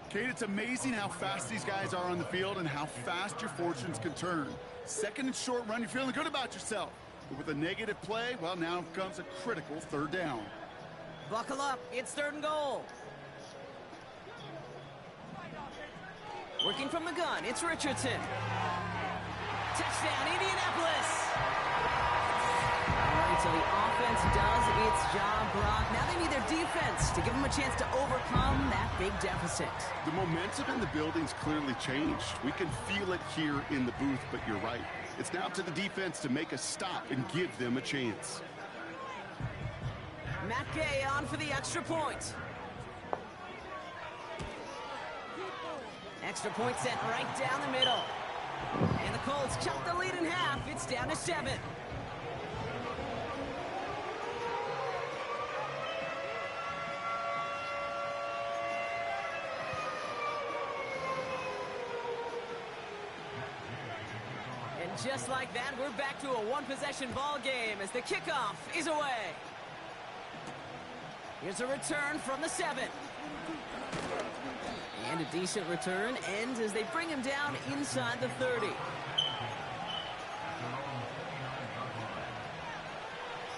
Kate, it's amazing how fast these guys are on the field and how fast your fortunes can turn. 2nd and short run, you're feeling good about yourself. But with a negative play, well, now comes a critical 3rd down. Buckle up. It's 3rd and goal. Working from the gun, it's Richardson. Touchdown, Indianapolis. All right, so the offense does its job, Brock. Now they need their defense to give them a chance to overcome that big deficit. The momentum in the building's clearly changed. We can feel it here in the booth, but you're right. It's now to the defense to make a stop and give them a chance. Matt Gay on for the extra point. Extra point sent right down the middle. And the Colts cut the lead in half. It's down to 7. And just like that, we're back to a one-possession ball game as the kickoff is away. Here's a return from the 7. And a decent return ends as they bring him down inside the 30.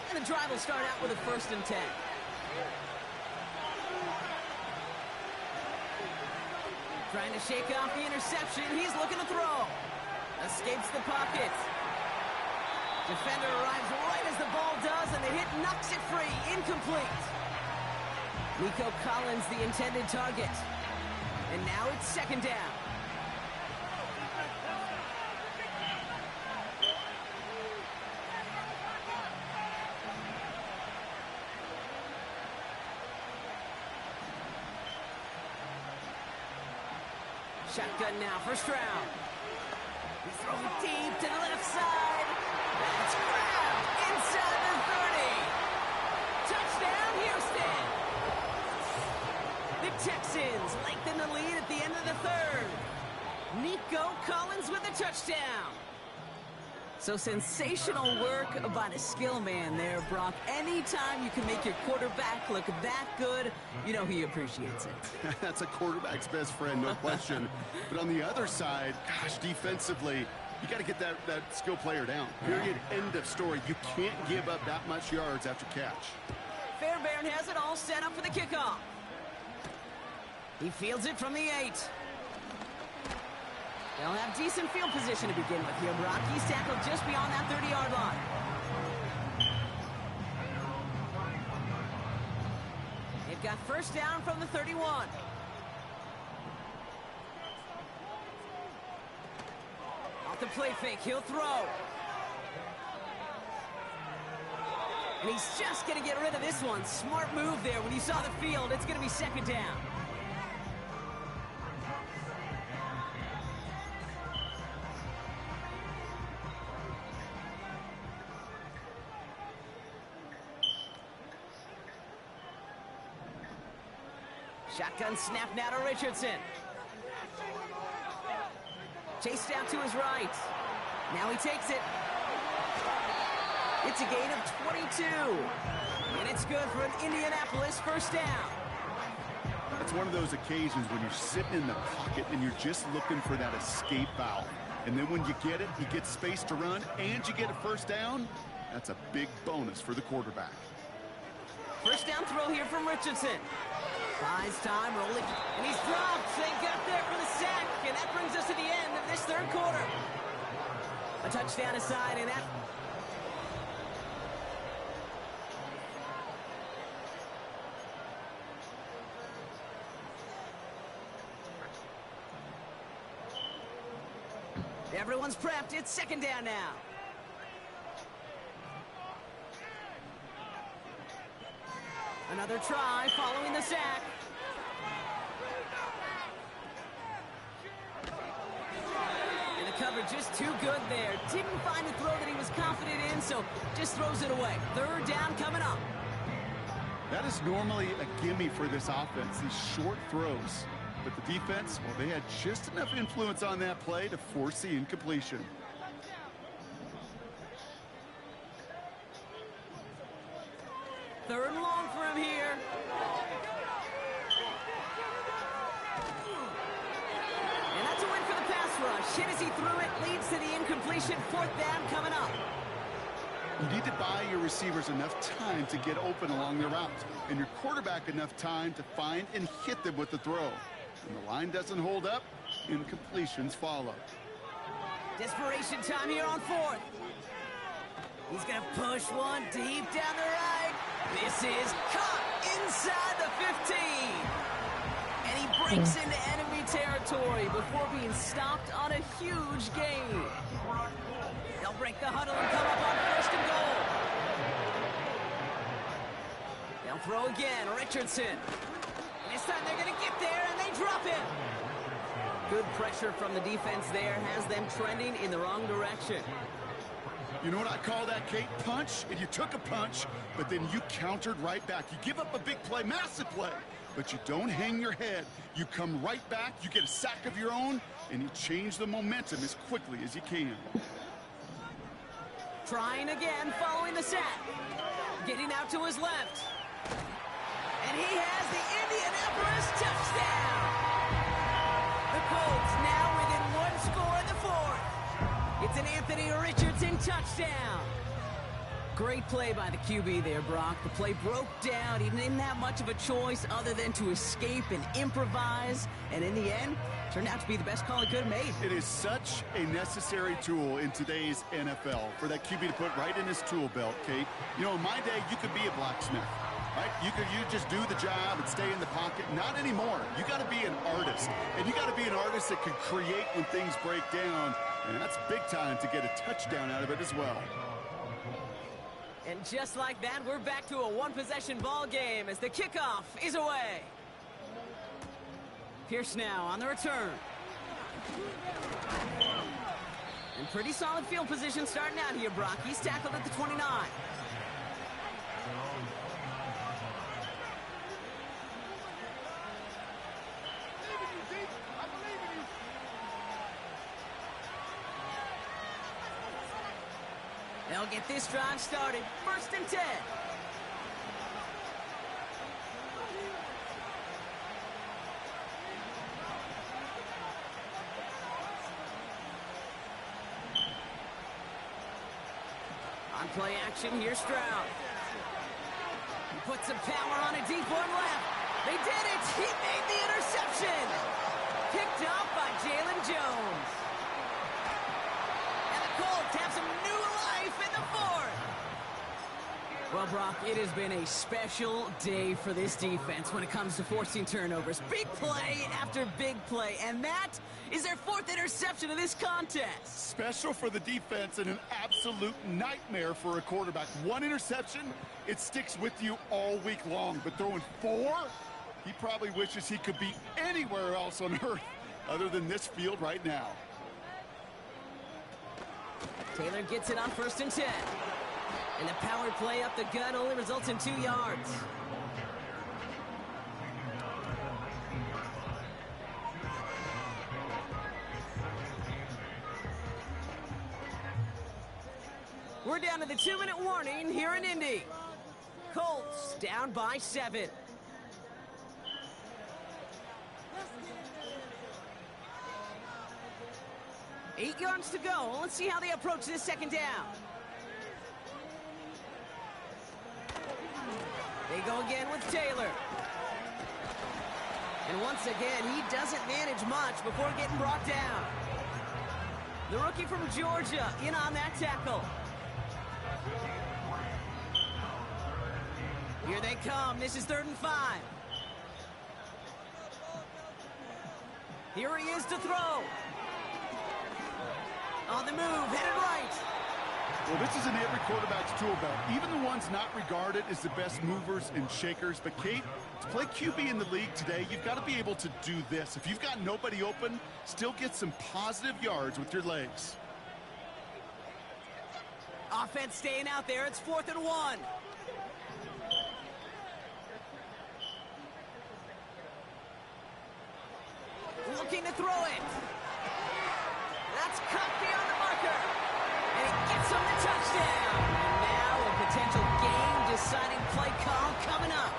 And the drive will start out with a 1st and 10. Trying to shake off the interception. He's looking to throw. Escapes the pocket. Defender arrives right as the ball does, and the hit knocks it free. Incomplete. Nico Collins, the intended target. And now it's 2nd down. Shotgun now for Stroud. He throws it deep to the left side. That's grabbed inside the 30. Touchdown, Houston. The Texans lengthen the lead at the end of the 3rd. Nico Collins with a touchdown. So sensational work by the skill man there, Brock. Anytime you can make your quarterback look that good, you know he appreciates it. That's a quarterback's best friend, no question. But on the other side, gosh, defensively, you got to get that skill player down. Period. End of story. You can't give up that much yards after catch. Fairbairn has it all set up for the kickoff. He fields it from the 8. They'll have decent field position to begin with here, Brock. He's tackled just beyond that 30-yard line. They've got 1st down from the 31. Off the play fake, he'll throw. And he's just going to get rid of this one. Smart move there. When you saw the field, it's going to be 2nd down. Shotgun snap now to Richardson. Chased out to his right. Now he takes it. It's a gain of 22. And it's good for an Indianapolis 1st down. It's one of those occasions when you're sitting in the pocket and you're just looking for that escape valve. And then when you get it, you get space to run, and you get a 1st down. That's a big bonus for the quarterback. 1st down throw here from Richardson. Buys time, rolling, and he's dropped. Thank God there for the sack, and that brings us to the end of this 3rd quarter. A touchdown aside, and that... Everyone's prepped. It's 2nd down now. Another try following the sack. And the coverage just too good there. Didn't find the throw that he was confident in, so just throws it away. 3rd down coming up. That is normally a gimme for this offense, these short throws. But the defense, well, they had just enough influence on that play to force the incompletion. Third and long for him here. And that's a win for the pass rush. Hit as he threw it, leads to the incompletion. 4th down coming up. You need to buy your receivers enough time to get open along their route, and your quarterback enough time to find and hit them with the throw. When the line doesn't hold up, Incompletions follow. Desperation time here on fourth. He's going to push one deep down the right. This is caught inside the 15. And he breaks into enemy territory before being stopped on a huge gain. They'll break the huddle and come up on first and goal. They'll throw again. Richardson. This time they're going to get there, and they drop him. Good pressure from the defense there has them trending in the wrong direction. You know what I call that, Kate? Punch. And you took a punch, but then you countered right back. You give up a big play, massive play, but you don't hang your head. You come right back, you get a sack of your own, and you change the momentum as quickly as you can. Trying again, following the sack. Getting out to his left. And he has the Indianapolis touchdown. The Colts now within one score in the fourth. It's an Anthony Richardson touchdown. Great play by the QB there, Brock. The play broke down. He didn't have much of a choice other than to escape and improvise. And in the end, turned out to be the best call he could have made. It is such a necessary tool in today's NFL for that QB to put right in his tool belt, Kate. You know, in my day, you could be a blacksmith. Right? You just do the job and stay in the pocket. Not anymore. You got to be an artist. And you got to be an artist that can create when things break down. And that's big time to get a touchdown out of it as well. And just like that, we're back to a one-possession ball game as the kickoff is away. Pierce now on the return. And pretty solid field position starting out here, Brock. He's tackled at the 29. They'll get this drive started. First and 10. On play action, here's Stroud. He puts some power on a deep one left. They did it! He made the interception! Picked up by Jalen Jones. And the Colts have some new life in the fourth. Well, Brock, it has been a special day for this defense when it comes to forcing turnovers. Big play after big play, and that is their fourth interception of this contest. Special for the defense and an absolute nightmare for a quarterback. One interception, it sticks with you all week long, but throwing 4, he probably wishes he could be anywhere else on earth other than this field right now. Taylor gets it on first and 10. And the power play up the gut only results in 2 yards. We're down to the 2-minute warning here in Indy. Colts down by 7. Eight yards to go. Let's see how they approach this second down. They go again with Taylor. And once again, he doesn't manage much before getting brought down. The rookie from Georgia in on that tackle. Here they come. This is 3rd and 5. Here he is to throw. On the move, headed right. Well, this is in every quarterback's tool belt, even the ones not regarded as the best movers and shakers. But, Kate, to play QB in the league today, you've got to be able to do this. If you've got nobody open, still get some positive yards with your legs. Offense staying out there. It's 4th and 1. Looking to throw it. That's cut beyond the marker. And he gets him the touchdown. And now a potential game-deciding play call coming up.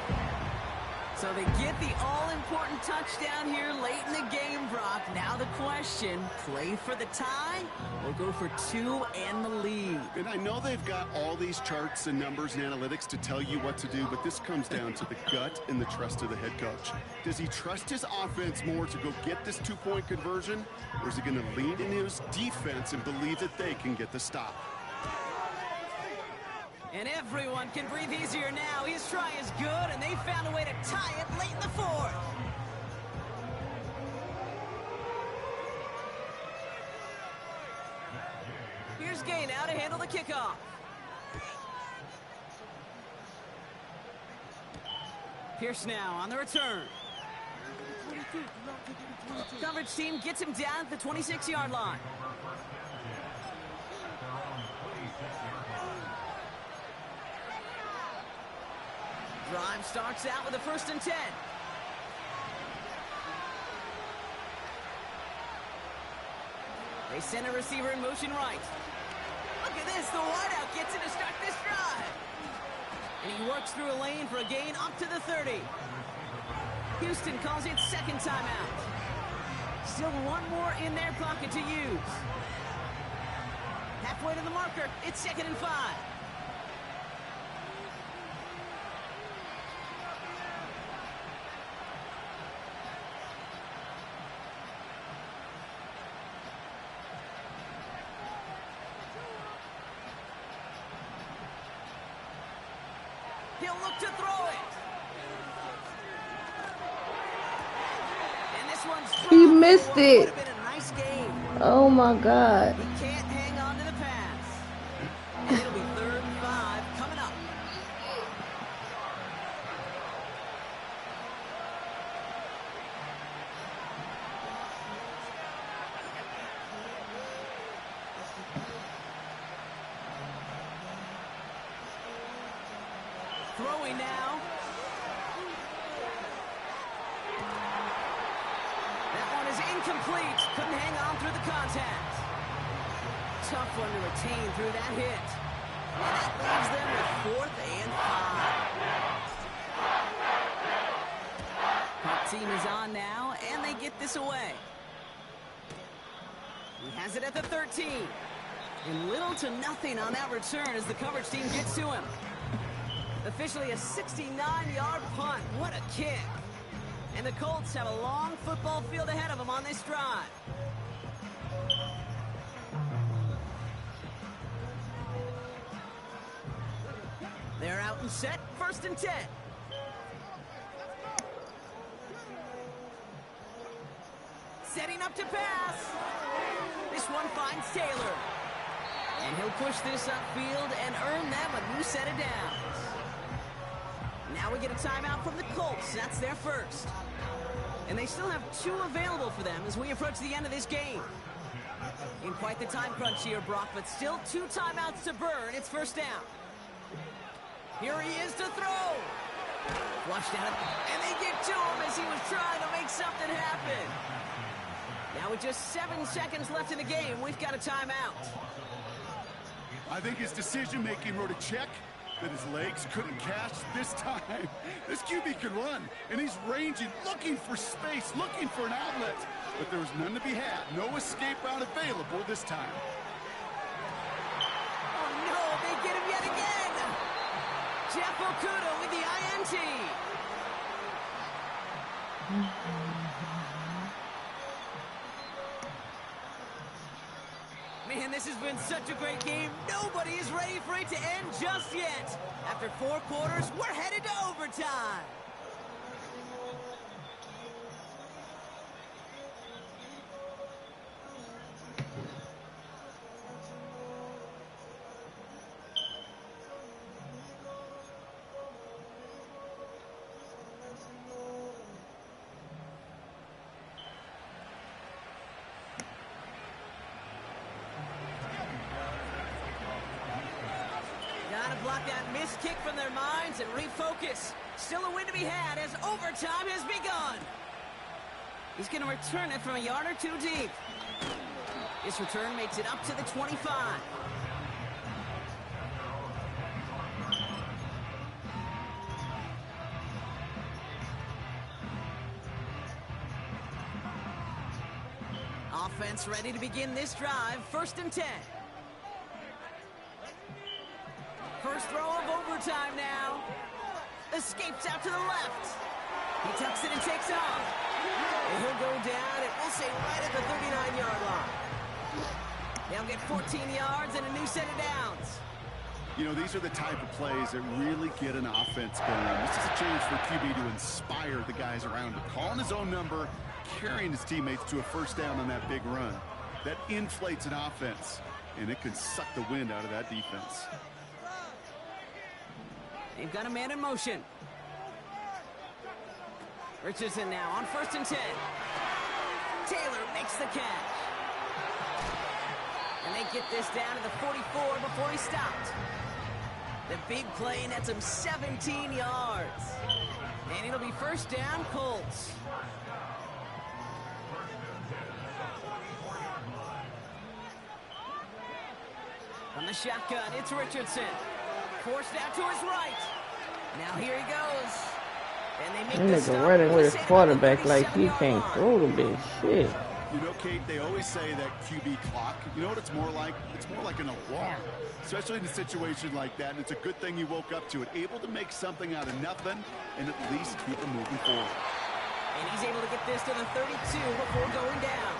So they get the all-important important touchdown here late in the game, Brock. Now the question, play for the tie or go for 2 and the lead? And I know they've got all these charts and numbers and analytics to tell you what to do, but this comes down to the gut and the trust of the head coach. Does he trust his offense more to go get this 2-point conversion, or is he going to lean into his defense and believe that they can get the stop? And everyone can breathe easier now. His try is good, and they found a way to tie it late in the 4th. Here's Gay now to handle the kickoff. Pierce now on the return. Coverage team gets him down at the 26-yard line. Drive starts out with a 1st and 10. They send a receiver in motion right. Look at this, the wideout gets in to start this drive. And he works through a lane for a gain up to the 30. Houston calls it 2nd timeout. Still one more in their pocket to use. Halfway to the marker, it's 2nd and 5. He'll look to throw it. And this one's dropped. He missed Would it. have been a nice game. Oh my God. He can't hang on to the pass. And it'll be 3rd and 5 coming up. Throwing now. That one is incomplete. Couldn't hang on through the contact. Tough one to retain through that hit. And that leaves them with 4th and 5. Punt team is on now, and they get this away. He has it at the 13. And little to nothing on that return as the coverage team gets to him. Officially a 69-yard punt. What a kick. And the Colts have a long football field ahead of them on this drive. They're out and set. 1st and 10. Setting up to pass. This one finds Taylor. And he'll push this upfield and earn them a new set of downs. Now we get a timeout from the Colts. That's their first. And they still have 2 available for them as we approach the end of this game. In quite the time crunch here, Brock, but still 2 timeouts to burn. It's 1st down. Here he is to throw. Flushed out, and they get to him as he was trying to make something happen. Now with just 7 seconds left in the game, we've got a timeout. I think his decision-making wrote a check that his legs couldn't catch this time. This QB can run, and he's ranging, looking for space, looking for an outlet. But there was none to be had. No escape route available this time. Oh, no, they get him yet again. Jeff Okuda with the INT. Man, this has been such a great game. Nobody is ready for it to end just yet. After 4 quarters, we're headed to overtime. Gotta block that missed kick from their minds and refocus. Still a win to be had as overtime has begun. He's going to return it from a yard or 2 deep. This return makes it up to the 25. Offense ready to begin this drive. 1st and 10. First throw of overtime now. Escapes out to the left. He tucks it and takes off. And he'll go down, and we'll say right at the 39-yard line. They'll get 14 yards and a new set of downs. You know, these are the type of plays that really get an offense going. This is a chance for QB to inspire the guys around him. Calling his own number, carrying his teammates to a first down on that big run. That inflates an offense, and it can suck the wind out of that defense. They've got a man in motion. Richardson now on 1st and 10. Taylor makes the catch. And they get this down to the 44 before he stopped. The big play nets him 17 yards. And it'll be 1st down, Colts. On the shotgun, it's Richardson. Forced out to his right. Now here he goes. And they make the stop. Running with his quarterback like he can't throw the big shit. You know, Kate, they always say that QB clock. You know what it's more like? It's more like an alarm, especially in a situation like that. And it's a good thing you woke up to it, able to make something out of nothing and at least keep them moving forward. And he's able to get this to the 32 before going down.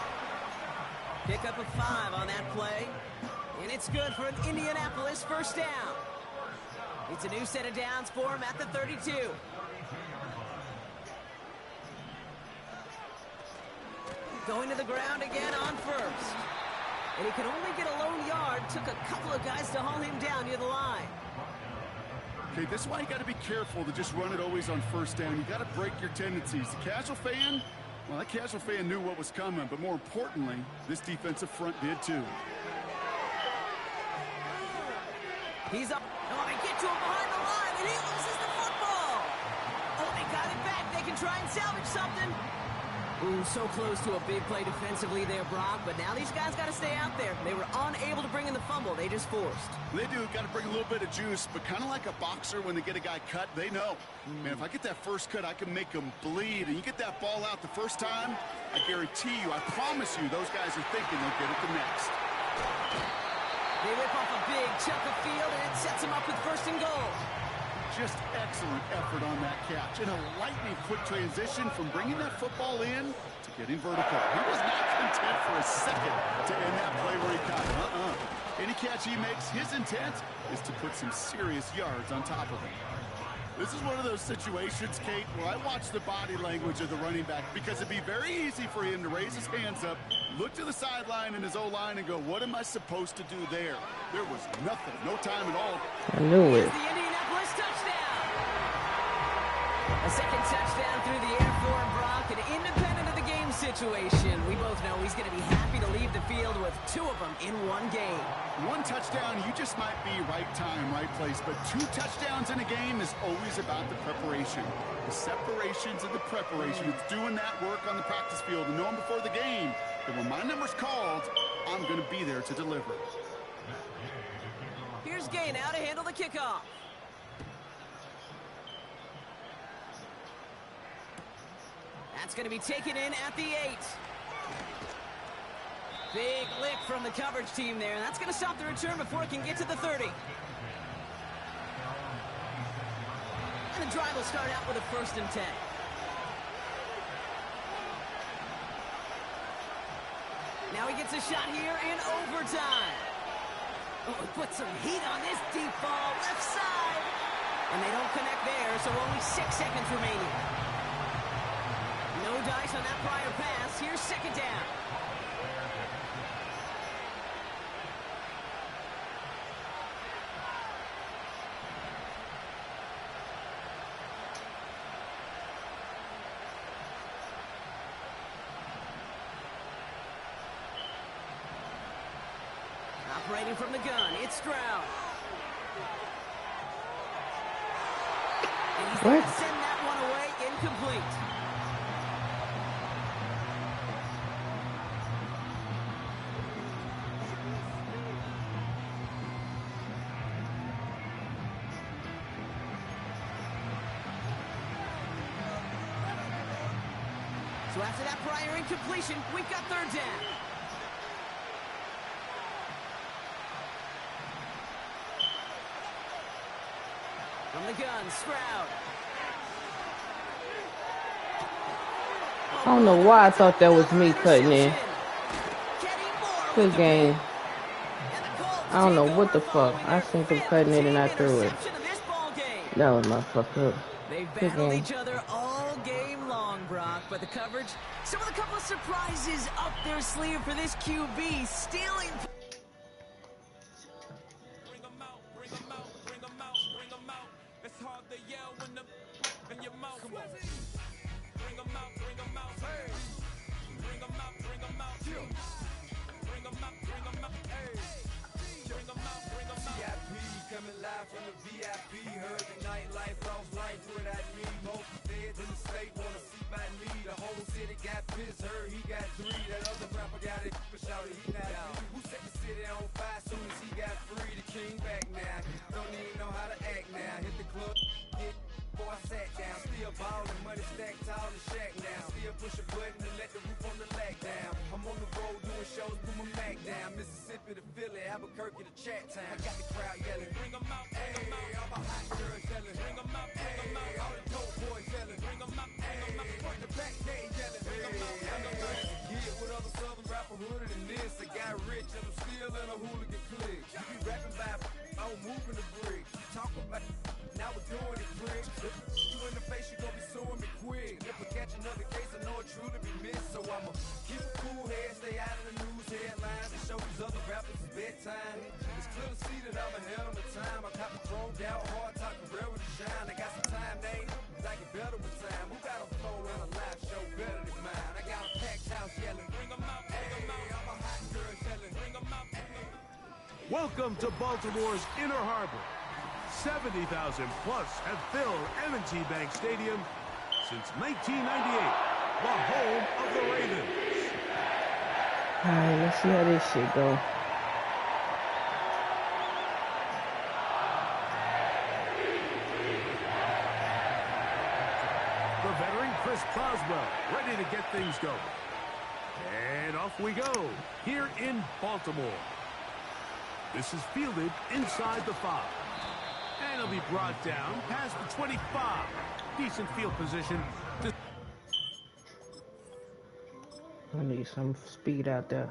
Pick up a 5 on that play. And it's good for an Indianapolis 1st down. It's a new set of downs for him at the 32. Going to the ground again on 1st. And he could only get a lone yard. Took a couple of guys to haul him down near the line. Okay, this is why you got to be careful to just run it always on 1st down. You got to break your tendencies. The casual fan, well, that casual fan knew what was coming. But more importantly, this defensive front did too. He's up. Oh, they get to him behind the line, and he loses the football. Oh, they got it back. They can try and salvage something. Ooh, so close to a big play defensively there, Brock. But now these guys got to stay out there. They were unable to bring in the fumble. They just forced. They do. Got to bring a little bit of juice. But kind of like a boxer when they get a guy cut, they know. Man, if I get that first cut, I can make them bleed. And you get that ball out the first time, I guarantee you, I promise you, those guys are thinking they'll get it the next. They rip off a big chunk of field, and it sets them up with 1st and goal. Just excellent effort on that catch. And a lightning quick transition from bringing that football in to getting vertical. He was not content for a second to end that play where he caught it. Any catch he makes, his intent is to put some serious yards on top of it. This is one of those situations, Kate, where I watch the body language of the running back because it'd be very easy for him to raise his hands up, look to the sideline in his O-line and go, what am I supposed to do there? There was nothing, no time at all. I knew it. The Indianapolis touchdown. A second touchdown through the air for Brock, and independent of the game situation, we both know he's going to be happy to leave the field with 2 of them in one game. One touchdown, you just might be right time, right place, but 2 touchdowns in a game is always about the preparation. The separations and the preparation. It's doing that work on the practice field and knowing before the game that when my number's called, I'm going to be there to deliver. Here's Gay now to handle the kickoff. That's going to be taken in at the 8. Big lick from the coverage team there. That's going to stop the return before it can get to the 30. And the drive will start out with a 1st and 10. Now he gets a shot here in overtime. Oh, he put some heat on this deep ball left side. And they don't connect there, so only 6 seconds remaining. No dice on that prior pass. Here's 2nd down. Operating from the gun, it's Stroud. And he's going to send that one away incomplete. So after that prior incompletion, we've got 3rd down. From the gun, Stroud. I don't know why I thought that was me cutting in. Good game. I don't know what the fuck. I seen them cutting it and I threw it. That was my fuck up. They've battled each other all game long, Brock, but the coverage, some of the couple of surprises up their sleeve for this QB, stealing. Bring them out, bring them out, bring them out, bring them out. It's hard to yell when them in your mouth. Come on. Bring them out, bring them out, hey. Bring them out, bring them out, bring them out, bring them out, hey. Bring them out, bring them out. VIP coming live from the VIP. Heard the nightlife, lost life without me. Most feds in the state wanna see by me. The whole city got pissed, heard he got 3. That other rapper got it, but shouted he not me. Who set the city on fire soon as he got free? The king back now, don't even know how to act now. Hit the club, get boy I sat down. Still ballin', money stacked tall in the shack now. Still push a button and let the roof on the lag down. I'm on the road doing shows, put my Mac down. Mississippi to Philly, Albuquerque to Chat Town. I got the crowd yelling, bring them out, hey. All my hot girls yelling, bring them out, bring them out. All the dope boys yelling, bring them out, bring them out. Front the back, they yelling, bring them out, bring them out. Yeah, with other southern rapper hooded than this. I got rich and I'm still in a hooligan clique. You be rapping by, I'm moving the bricks. You talk about, now we're doing it quick. You in the face, you gon' be suing me quick. If I catch another case, I know it's true to be missed. So I'ma keep a cool head, stay out of the news headlines, and show these other rappers it's bedtime. It's clear to see that I'm ahead of my time. I caught the thrown down hard, talk career with the shine. I got some time, name, I get better with time. Who got a flow and a live show better than mine? I got a packed house yelling, bring them out, bring them out. All my hot girls yelling, bring them out, bring them out. Welcome to Baltimore's Inner Harbor. 70,000 plus have filled M&T Bank Stadium since 1998, the home of the Ravens. All right, let's see how this shit go. The veteran Chris Boswell ready to get things going. And off we go here in Baltimore. This is fielded inside the 5. And it'll be brought down past the 25. Decent field position. I need some speed out there.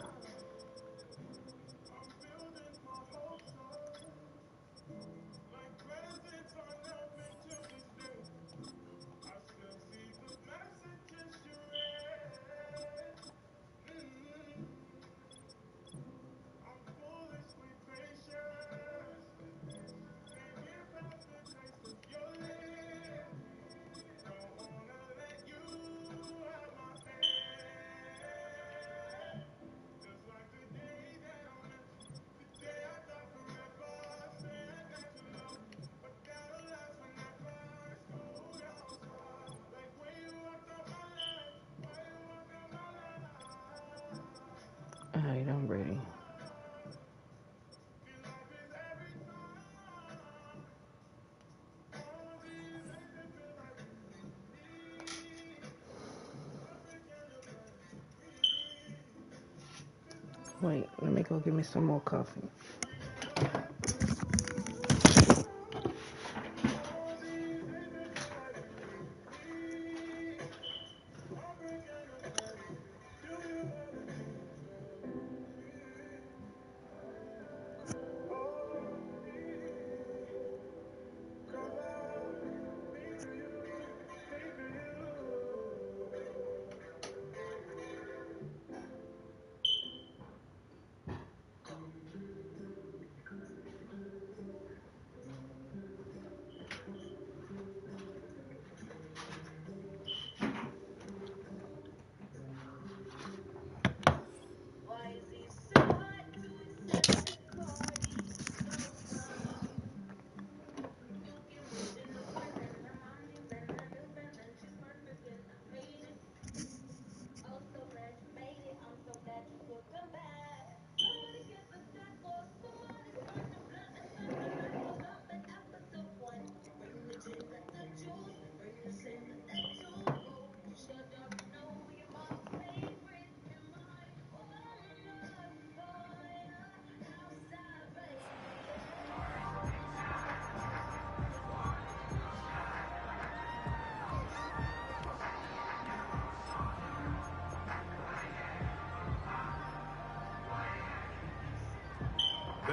All right, I'm ready. Wait, let me go get me some more coffee.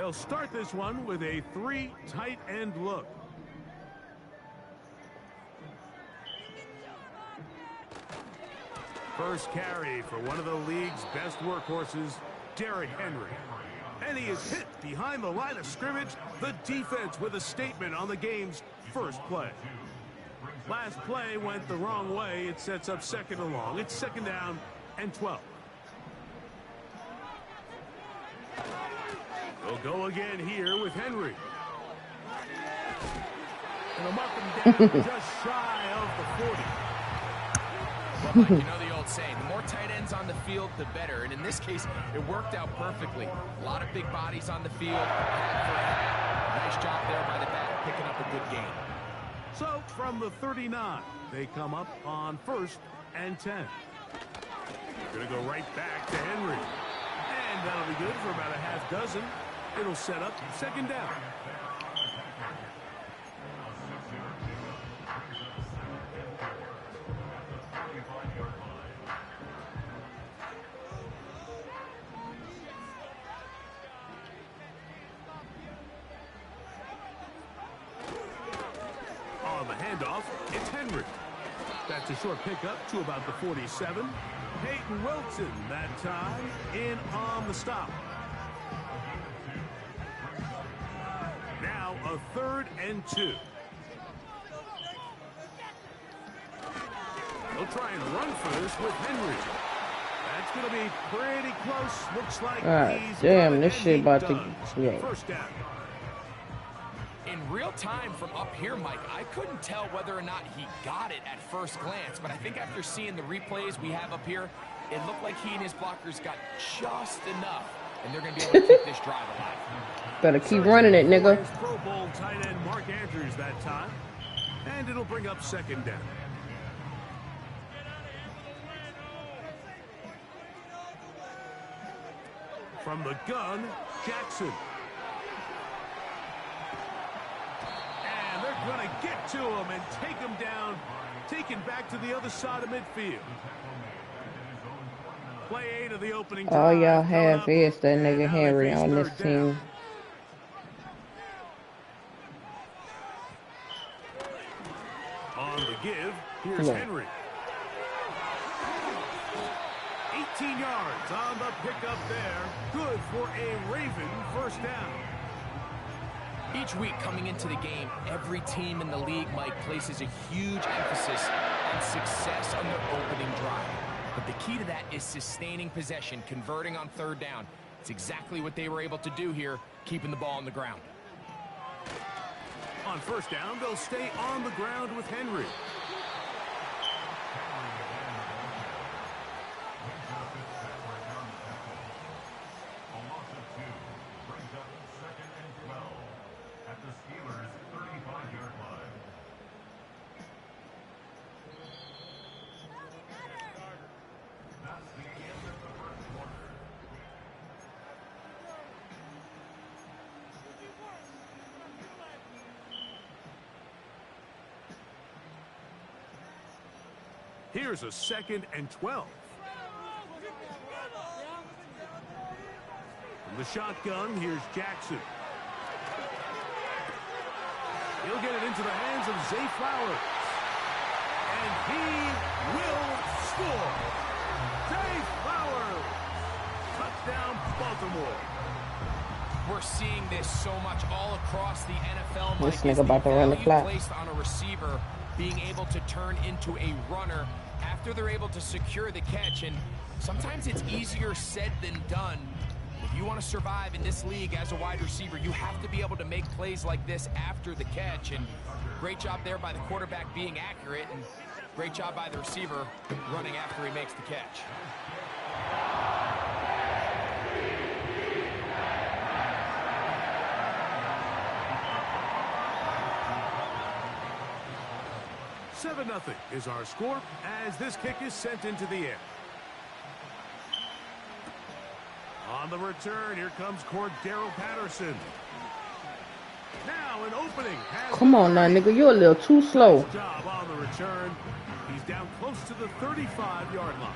They'll start this one with a 3 tight end look. First carry for one of the league's best workhorses, Derrick Henry. And he is hit behind the line of scrimmage. The defense with a statement on the game's first play. Last play went the wrong way. It sets up second and long. It's second down and 12. They'll go again here with Henry. And they'll mark him down just shy of the 40. Well, Mike, you know the old saying, the more tight ends on the field, the better. And in this case, it worked out perfectly. A lot of big bodies on the field. Nice job there by the back, picking up a good gain. So, from the 39, they come up on 1st and 10. They're going to go right back to Henry. And that'll be good for about a half dozen. It'll set up second down. On the handoff, it's Henry. That's a short pickup to about the 47. Peyton Wilson that time in on the stop. Now a 3rd and 2. They'll try and run for this with Henry. That's going to be pretty close. Looks like he's damn, this shit about to get first down. In real time from up here, Mike, I couldn't tell whether or not he got it at first glance, but I think after seeing the replays we have up here, it looked like he and his blockers got just enough, and they're going to be able to keep this drive alive. Better keep running it, nigga. Pro Bowl tight end Mark Andrews that time, and it'll bring up second down. From the gun, Jackson. And they're going to get to him and take him down, taken back to the other side of midfield. Play 8 of the opening drive. All y'all have is that nigga Henry on this team. On the give, here's Henry. 18 yards on the pickup there. Good for a Raven first down. Each week coming into the game, every team in the league, Mike, places a huge emphasis on success on their opening drive. But the key to that is sustaining possession, converting on 3rd down. It's exactly what they were able to do here, keeping the ball on the ground. On first down, they'll stay on the ground with Henry. Here's a 2nd and 12. From the shotgun, here's Jackson. He'll get it into the hands of Zay Flowers. And he will score. Zay Flowers. Touchdown, Baltimore. We're seeing this so much all across the NFL. This nigga about to run the clock. Placed on a receiver being able to turn into a runner after they're able to secure the catch. And sometimes it's easier said than done. If you want to survive in this league as a wide receiver, you have to be able to make plays like this after the catch. And great job there by the quarterback being accurate, and great job by the receiver running after he makes the catch. Seven 7-0 is our score as this kick is sent into the air. On the return, here comes Cordero Patterson. Now an opening. Come on now, nigga. You're a little too slow. Nice job on the return. He's down close to the 35-yard line.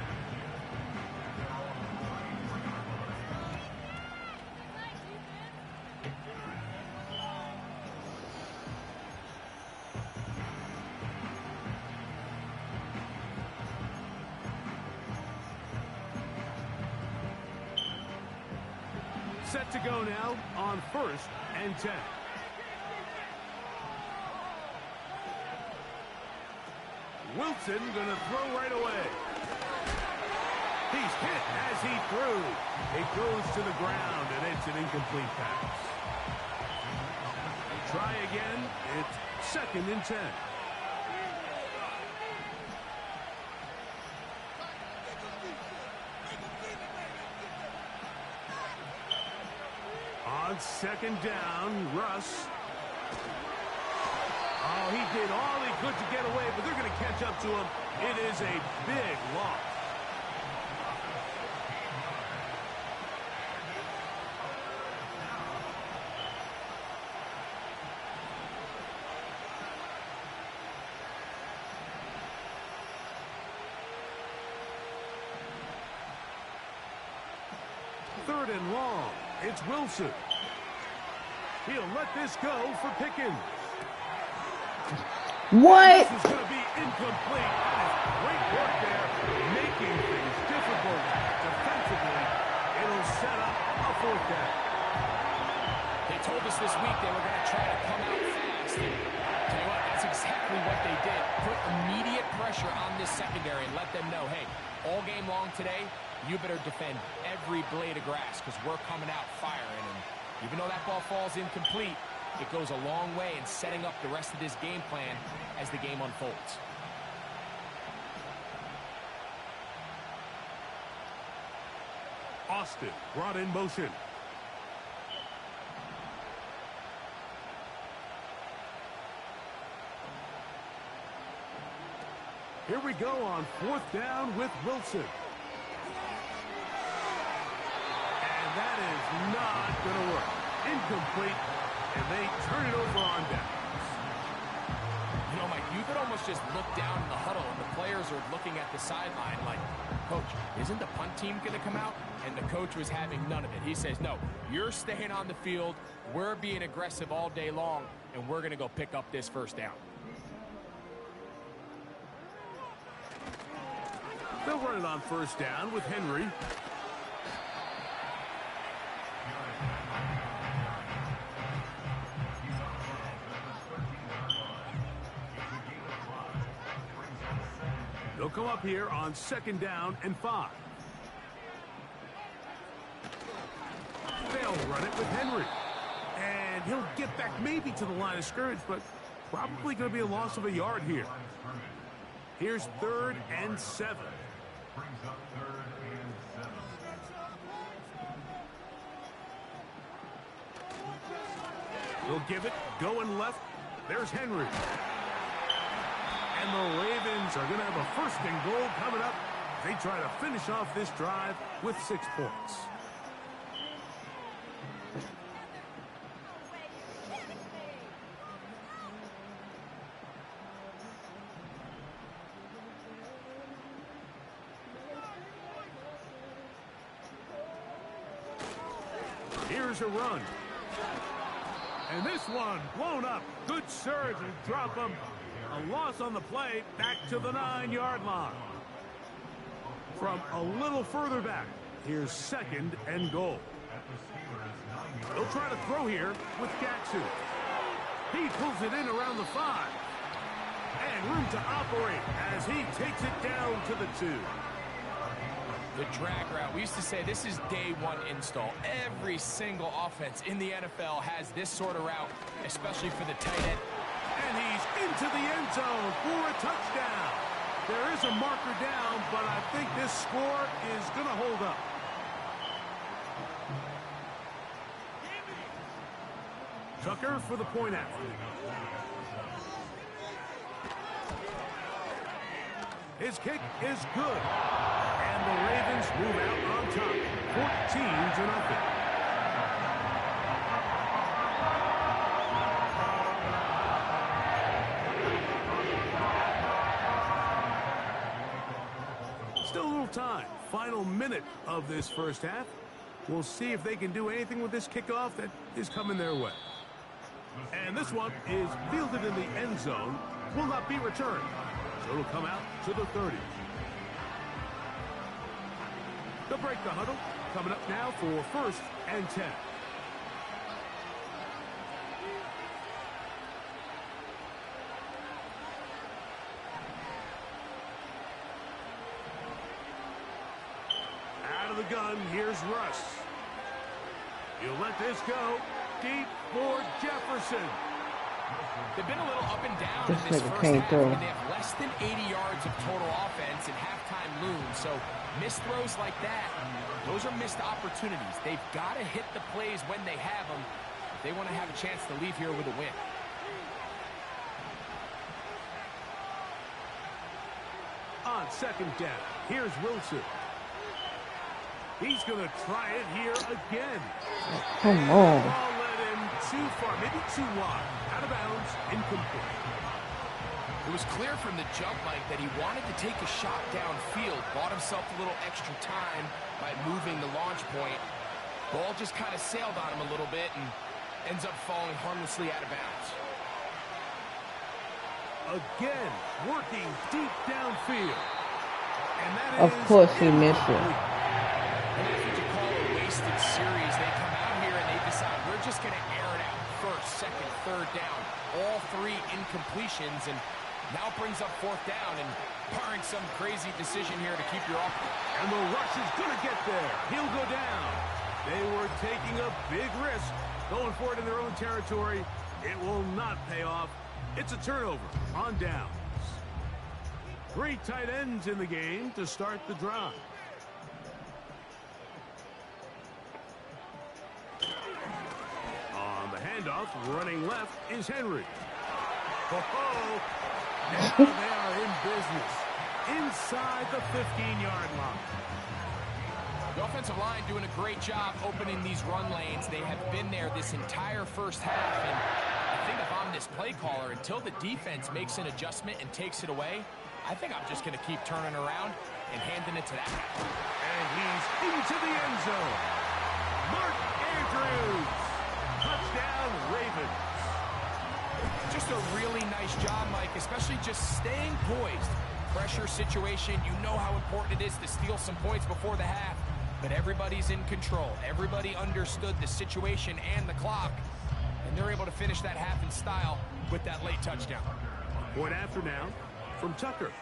Set to go now on 1st and 10. Wilson going to throw right away. He's hit as he threw. It goes to the ground, and it's an incomplete pass. Try again. It's 2nd and 10. On 2nd down, Russ. Oh, he did all he could to get away, but they're going to catch up to him. It is a big loss. Third and long. It's Wilson. He'll let this go for Pickens. What? This is going to be incomplete. That is great work there, making things difficult defensively. It'll set up a 4th down. They told us this week they were going to try to come out fast. And tell you what, that's exactly what they did. Put immediate pressure on this secondary and let them know, hey, all game long today, you better defend every blade of grass because we're coming out firing. And even though that ball falls incomplete, it goes a long way in setting up the rest of this game plan as the game unfolds. Austin brought in motion. Here we go on 4th down with Wilson. And that is not going to work. Incomplete, and they turn it over on downs. You know, Mike, you could almost just look down in the huddle, and the players are looking at the sideline like, Coach, isn't the punt team going to come out? And the coach was having none of it. He says, no, you're staying on the field. We're being aggressive all day long, and we're going to go pick up this 1st down. They'll run it on 1st down with Henry. They'll come up here on 2nd down and 5. They'll run it with Henry. And he'll get back maybe to the line of scrimmage, but probably going to be a loss of a yard here. Here's 3rd and 7. We'll give it going left. There's Henry. And the Ravens are going to have a 1st and goal coming up. They try to finish off this drive with 6 points. Here's a run. And this one blown up. Good surge and drop him. A loss on the play back to the 9-yard line. From a little further back, here's 2nd and goal. They'll try to throw here with Gatsu. He pulls it in around the 5. And room to operate as he takes it down to the 2. The drag route. We used to say this is day 1 install. Every single offense in the NFL has this sort of route, especially for the tight end. And he's into the end zone for a touchdown. There is a marker down, but I think this score is going to hold up. Tucker for the point after. His kick is good. And the Ravens move out on top, 14-0. Still a little time. Final minute of this 1st half. We'll see if they can do anything with this kickoff that is coming their way. And this one is fielded in the end zone. Will not be returned. So it'll come out to the 30. They'll break the huddle. coming up now for 1st and 10. Out of the gun, here's Russ. He'll let this go. Deep for Jefferson. They've been a little up and down This in this nigga first can't half. throw. They have less than 80 yards of total offense and halftime looms. So missed throws like that, those are missed opportunities. They've got to hit the plays when they have them if they want to have a chance to leave here with a win. On 2nd down, here's Wilson. He's going to try it here again. Come on. Ball led him too far, maybe too wide. Out of bounds, incomplete. It was clear from the jump, Mike, that he wanted to take a shot downfield. Bought himself a little extra time by moving the launch point. Ball just kind of sailed on him a little bit and ends up falling harmlessly out of bounds. Again, working deep downfield. And that Of course he missed it. And that's what you call a wasted series. They come out here and they decide we're just going to air it out. 1st, 2nd, 3rd down. All 3 incompletions, and now brings up 4th down and barring some crazy decision here to keep your offense. And the rush is going to get there. He'll go down. They were taking a big risk, going for it in their own territory. It will not pay off. It's a turnover on downs. 3 tight ends in the game to start the drive. On the handoff, running left is Henry. Oh, now they are in business inside the 15-yard line. The offensive line doing a great job opening these run lanes. They have been there this entire first half, and I think if I'm this play caller, until the defense makes an adjustment and takes it away, I think I'm just going to keep turning around and handing it to that guy. And he's into the end zone. Mark Andrews. Touchdown, Ravens. Just a really nice job, Mike, especially just staying poised. Pressure situation, you know how important it is to steal some points before the half, but everybody's in control. Everybody understood the situation and the clock, and they're able to finish that half in style with that late touchdown. Point after now from Tucker.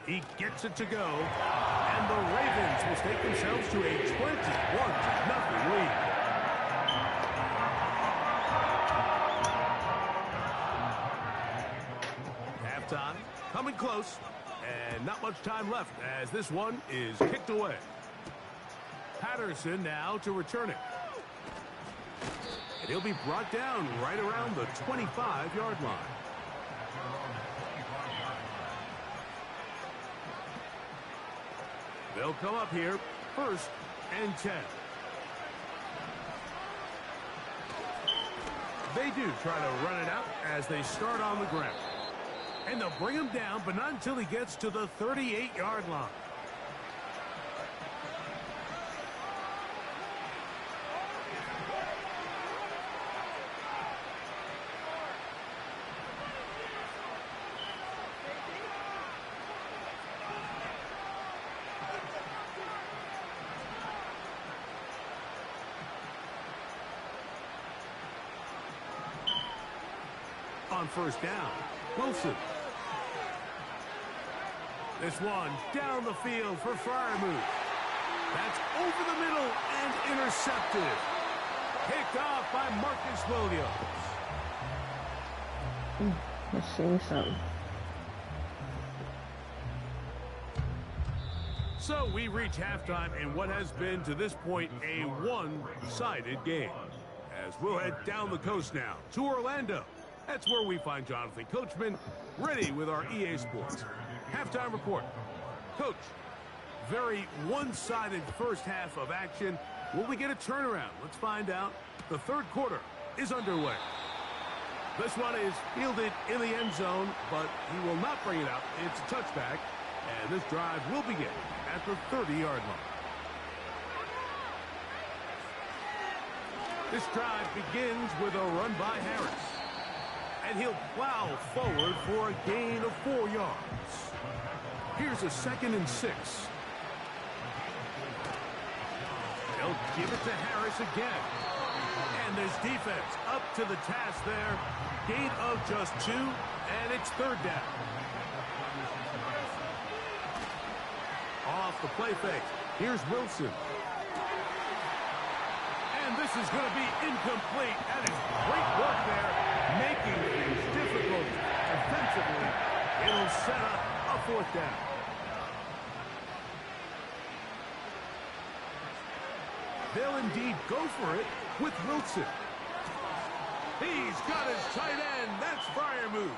He gets it to go, and the Ravens will take themselves to a 21-0 lead. Halftime, coming close, and not much time left as this one is kicked away. Patterson now to return it. And he'll be brought down right around the 25-yard line. They'll come up here, 1st and 10. They do try to run it out as they start on the ground. And they'll bring him down, but not until he gets to the 38-yard line. On 1st down, Wilson. This one down the field for Freiermuth. That's over the middle and intercepted. Picked off by Marcus Williams. Let's see something. So we reach halftime in what has been to this point a one-sided game. As we'll head down the coast now to Orlando. That's where we find Jonathan Coachman ready with our EA Sports halftime report. Coach, very one-sided first half of action. Will we get a turnaround? Let's find out. The 3rd quarter is underway. This one is fielded in the end zone, but he will not bring it out. It's a touchback, and this drive will begin at the 30-yard line. This drive begins with a run by Harris. And he'll plow forward for a gain of 4 yards. Here's a 2nd and 6. He'll give it to Harris again. And there's defense up to the task there. Gain of just 2, and it's third down. Off the play fake. Here's Wilson. And this is going to be incomplete. That is great work there, making things difficult defensively. It'll set up a fourth down. They'll indeed go for it with Wilson. He's got his tight end. That's Freiermuth.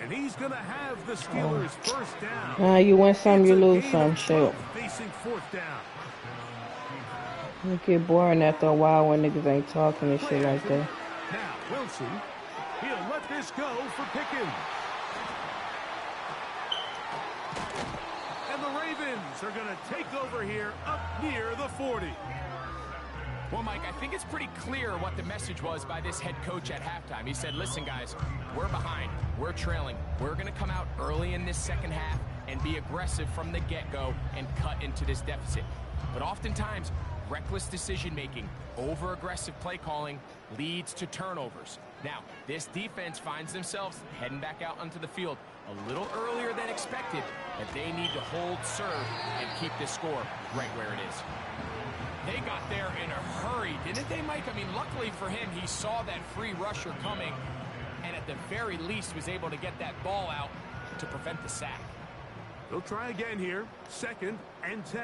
And he's going to have the Steelers first down. You win some, you lose some. Shit. Facing fourth down. It get boring after a while when niggas ain't talking and shit like that. Now, Wilson, he'll let this go for Pickens. And the Ravens are going to take over here up near the 40. Well, Mike, I think it's pretty clear what the message was by this head coach at halftime. He said, listen, guys, we're behind. We're trailing. We're going to come out early in this second half and be aggressive from the get-go and cut into this deficit. But oftentimes, reckless decision-making, over-aggressive play calling leads to turnovers. Now, this defense finds themselves heading back out onto the field a little earlier than expected, but they need to hold serve and keep this score right where it is. They got there in a hurry, didn't they, Mike? I mean, luckily for him, he saw that free rusher coming, and at the very least was able to get that ball out to prevent the sack. They'll try again here. 2nd and 10.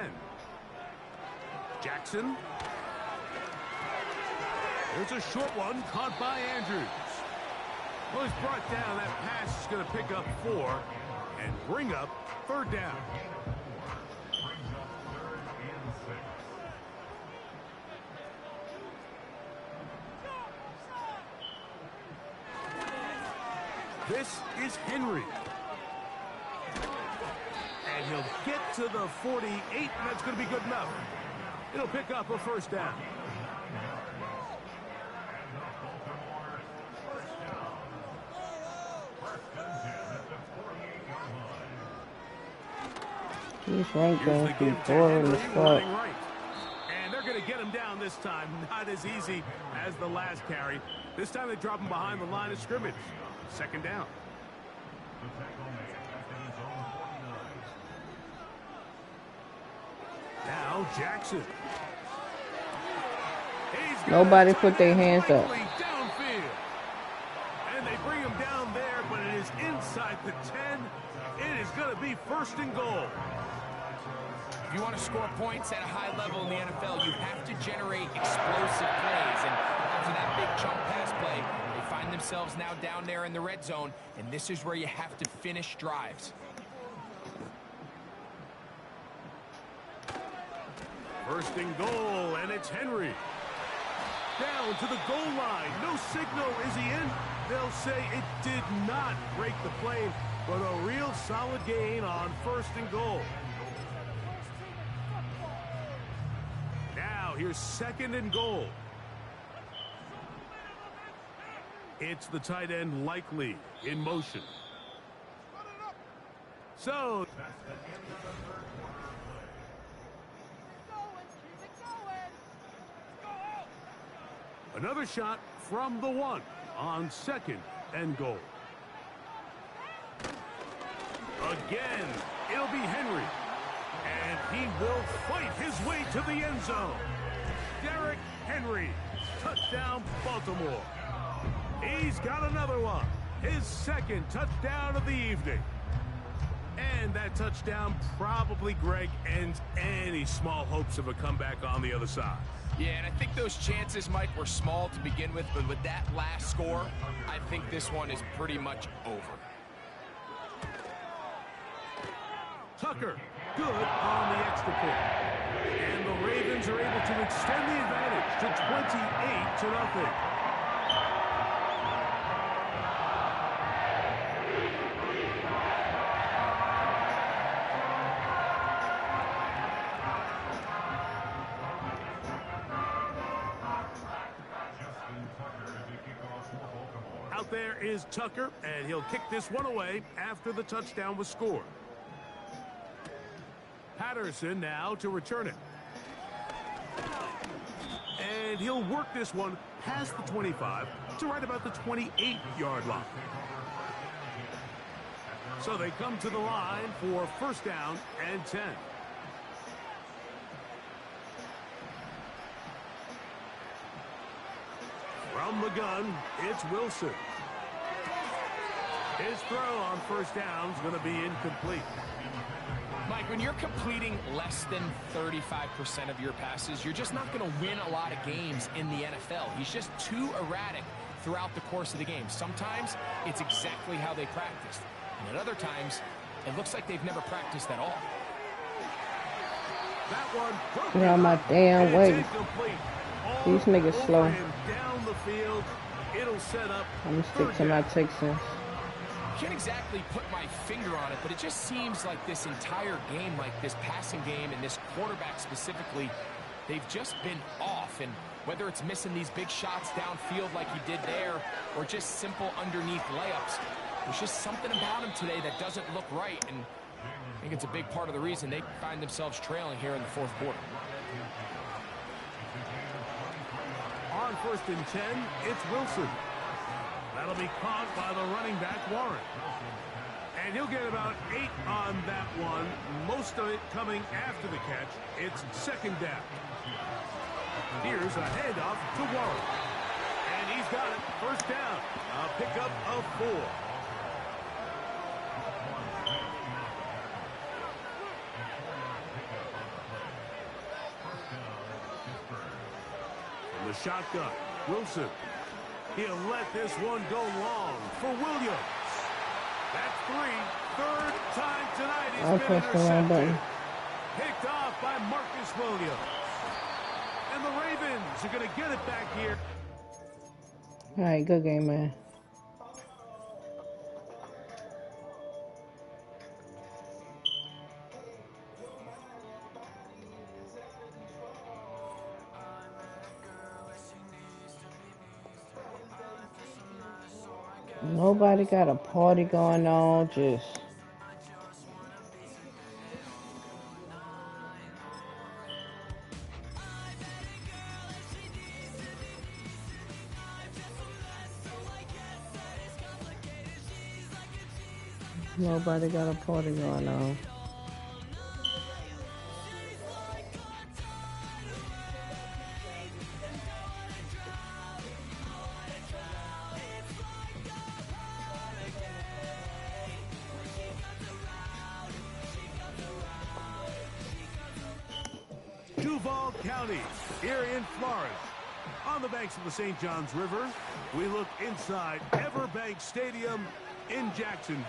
Jackson. There's a short one caught by Andrews. Well, he's brought down. That pass is going to pick up 4 and bring up third down. This is Henry. And he'll get to the 48, and that's going to be good enough. It'll pick up a first down. These rank games be boring as fuck. And they're going to get him down this time. Not as easy as the last carry. This time they drop him behind the line of scrimmage. Second down. Now Jackson. Nobody put their hands up. Downfield. And they bring him down there, but it is inside the 10. It is going to be 1st and goal. If you want to score points at a high level in the NFL, you have to generate explosive plays. And after that big chunk pass play, they find themselves now down there in the red zone, and this is where you have to finish drives. 1st and goal, and it's Henry. Down to the goal line. No signal. Is he in? They'll say it did not break the plane, but a real solid gain on 1st and goal. Now here's 2nd and goal. It's the tight end Likely in motion. So another shot from the 1 on 2nd and goal. Again, it'll be Henry. And he will fight his way to the end zone. Derrick Henry, touchdown Baltimore. He's got another one. His 2nd touchdown of the evening. And that touchdown probably, Greg, ends any small hopes of a comeback on the other side. Yeah, and I think those chances, Mike, were small to begin with, but with that last score, I think this one is pretty much over. Tucker, good on the extra point. And the Ravens are able to extend the advantage to 28-0. Out there is Tucker, and he'll kick this one away after the touchdown was scored. Patterson now to return it. And he'll work this one past the 25 to right about the 28-yard line. So they come to the line for first down and 10. From the gun, it's Wilson. His throw on first down is going to be incomplete. Mike, when you're completing less than 35% of your passes, you're just not going to win a lot of games in the NFL. He's just too erratic throughout the course of the game. Sometimes it's exactly how they practiced. And at other times, it looks like they've never practiced at all. That one Get out my damn way. These niggas slow. Down the field, it'll set up. I'm gonna stick to my Texans. Can't exactly put my finger on it, but it just seems like this entire game, like this passing game and this quarterback specifically, they've just been off. And whether it's missing these big shots downfield like he did there or just simple underneath layups, there's just something about him today that doesn't look right. And I think it's a big part of the reason they find themselves trailing here in the fourth quarter. On first and 10, it's Wilson. That'll be caught by the running back, Warren. And he'll get about 8 on that one, most of it coming after the catch. It's second down. Here's a handoff to Warren. And he's got it, first down. A pickup of 4. From the shotgun, Wilson. He'll let this one go long for Williams. That's 3. Third time tonight he's been intercepted. Picked off by Marcus Williams. And the Ravens are going to get it back here. All right, good game, man. Nobody got a party going on, just nobody got a party going on. Duval County, here in Florida. On the banks of the St. Johns River, we look inside Everbank Stadium in Jacksonville.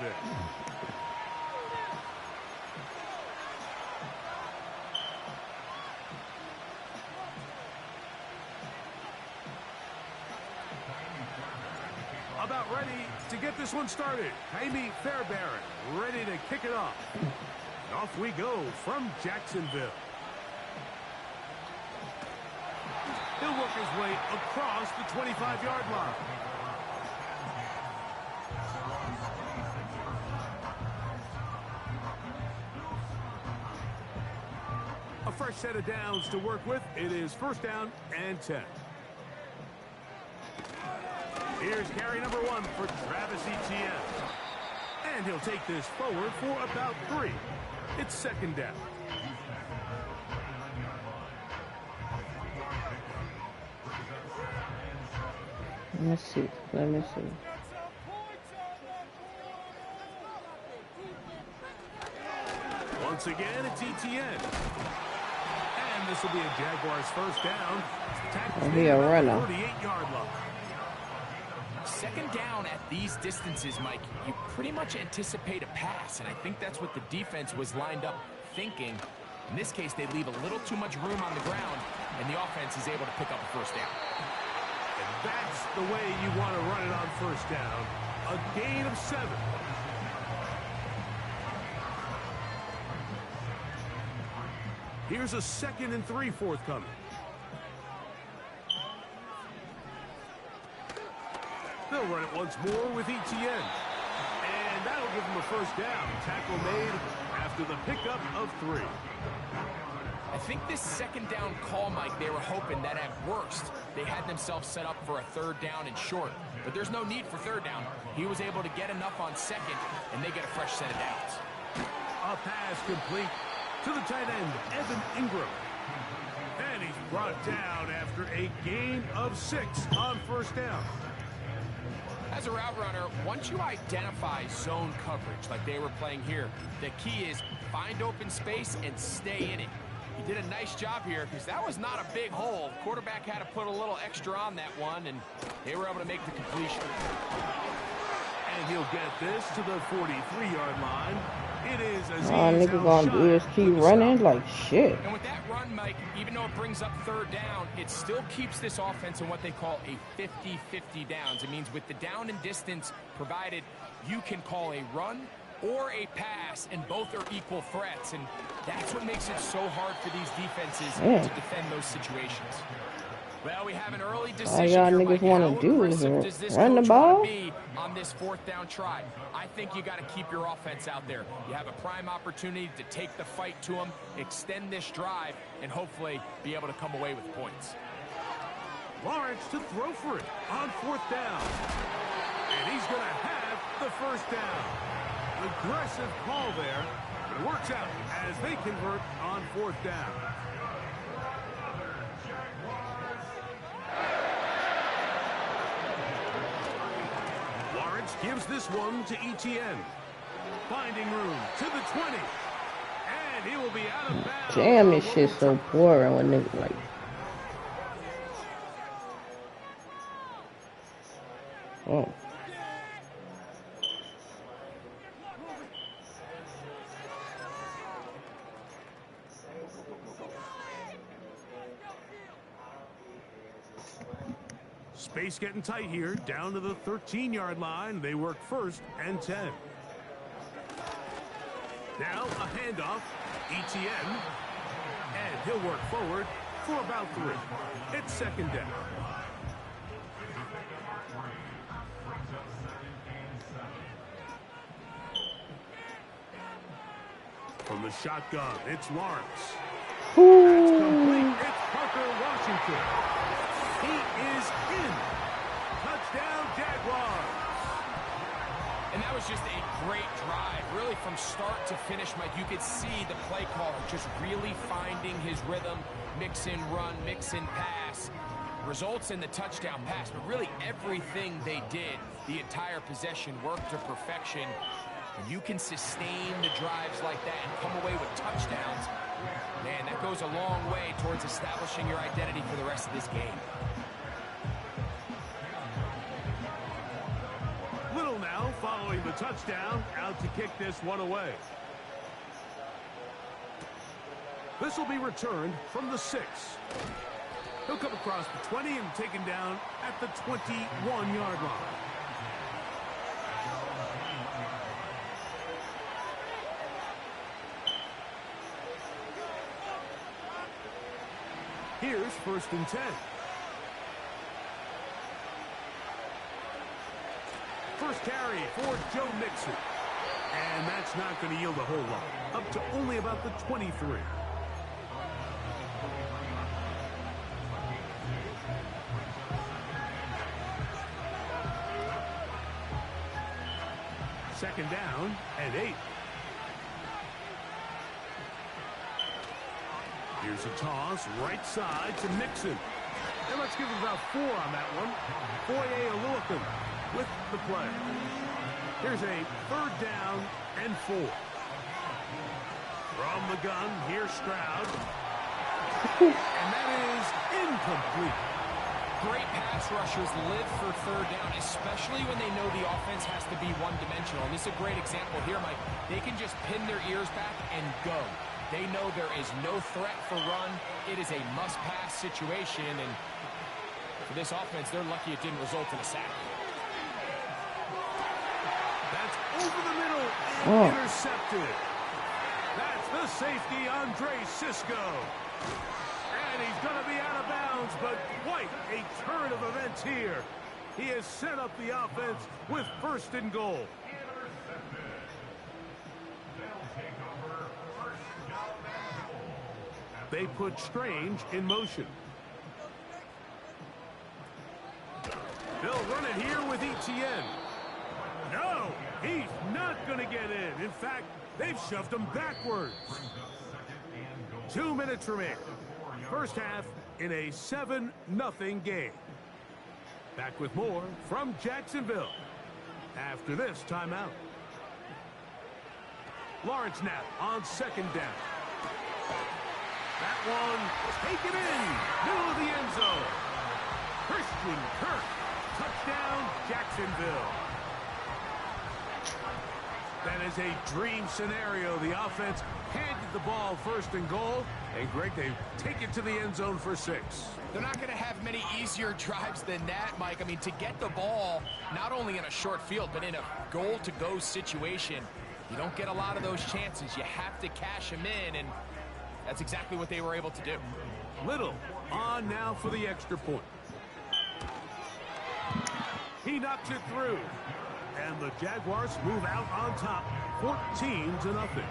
About ready to get this one started. Jaime Fairbairn ready to kick it off. And off we go from Jacksonville. He'll work his way across the 25-yard line. A fresh set of downs to work with. It is first down and 10. Here's carry number 1 for Travis Etienne. And he'll take this forward for about 3. It's second down. Let me see. Let me see. Once again, it's Etienne. And this will be a Jaguars first down. I'll be a runner. 38-yard line. Second down at these distances, Mike, you pretty much anticipate a pass, and I think that's what the defense was lined up thinking. In this case, they leave a little too much room on the ground, and the offense is able to pick up a first down. That's the way you want to run it on first down. A gain of 7. Here's a 2nd and 3 forthcoming. They'll run it once more with Etienne. And that'll give them a first down. Tackle made after the pickup of 3. I think this second down call, Mike, they were hoping that at worst, they had themselves set up for a third down and short. But there's no need for third down. He was able to get enough on second, and they get a fresh set of downs. A pass complete to the tight end, Evan Ingram. And he's brought down after a gain of 6 on first down. As a route runner, once you identify zone coverage like they were playing here, the key is find open space and stay in it. He did a nice job here because that was not a big hole. Quarterback had to put a little extra on that one, and they were able to make the completion. And he'll get this to the 43-yard line. It is Aziz nigga gonna do is keep running like shit. And with that run, Mike, even though it brings up third down, it still keeps this offense in what they call a 50-50 downs. It means with the down and distance provided, you can call a run or a pass, and both are equal threats. And that's what makes it so hard for these defenses to defend those situations. Well, we have an early decision. All y'all niggas want to do is run the ball on this fourth down try. I think you got to keep your offense out there. You have a prime opportunity to take the fight to them, extend this drive, and hopefully be able to come away with points. Lawrence to throw for it on fourth down. And he's going to have the first down. Aggressive call there, but it works out as they convert on fourth down. Lawrence gives this one to Etienne. Finding room to the 20. And he will be out of bounds. Damn, this shit's so boring when niggas like. Oh. Space getting tight here, down to the 13-yard line. They work first and 10. Now a handoff, Etienne, and he'll work forward for about 3. It's second down. From the shotgun, it's Lawrence. That's complete. It's Parker Washington. He is in. Touchdown, Jaguars. And that was just a great drive. Really from start to finish, Mike, you could see the play caller just really finding his rhythm. Mix in run, mix in pass. Results in the touchdown pass. But really everything they did, the entire possession, worked to perfection. And you can sustain the drives like that and come away with touchdowns. Man, that goes a long way towards establishing your identity for the rest of this game. Little now following the touchdown, out to kick this one away. This will be returned from the 6. He'll come across the 20 and taken down at the 21-yard line. Here's first and 10. First carry for Joe Mixon. And that's not going to yield a whole lot. Up to only about the 23. Second down and 8. Here's a toss, right side to Mixon. And let's give him about 4 on that one. Foye Oluokun with the play. Here's a third down and 4. From the gun, here's Stroud. And that is incomplete. Great pass rushers live for third down, especially when they know the offense has to be one-dimensional. And this is a great example here, Mike. They can just pin their ears back and go. They know there is no threat for run. It is a must-pass situation, and for this offense, they're lucky it didn't result in a sack. That's over the middle and intercepted. That's the safety, Andre Sisco. And he's going to be out of bounds, but quite a turn of events here. He has set up the offense with first and goal. They put Strange in motion. They'll run it here with Etienne. No, he's not going to get in. In fact, they've shoved him backwards. 2 minutes remaining. First half in a 7-0 game. Back with more from Jacksonville after this timeout. Lawrence now on second down. That one taken in, middle of the end zone. Christian Kirk, touchdown, Jacksonville. That is a dream scenario. The offense handed the ball first and goal. And, Greg, they take it to the end zone for 6. They're not going to have many easier drives than that, Mike. I mean, to get the ball, not only in a short field, but in a goal-to-go situation, you don't get a lot of those chances. You have to cash them in, and that's exactly what they were able to do. Little on now for the extra point. He knocks it through. And the Jaguars move out on top, 14-0.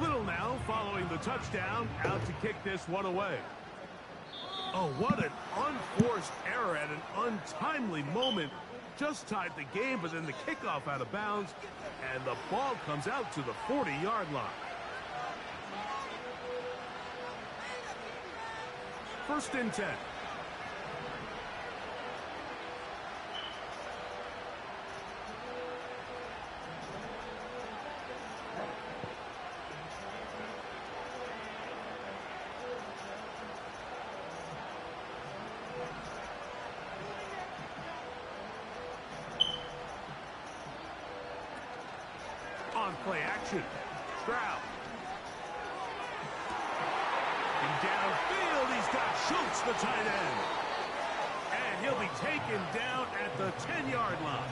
Little now following the touchdown, out to kick this one away. Oh, what an unforced error at an untimely moment. Just tied the game, but then the kickoff out of bounds, and the ball comes out to the 40-yard line. First and 10. On play action. Stroud. And downfield, he's got Schultz, the tight end. And he'll be taken down at the 10-yard line.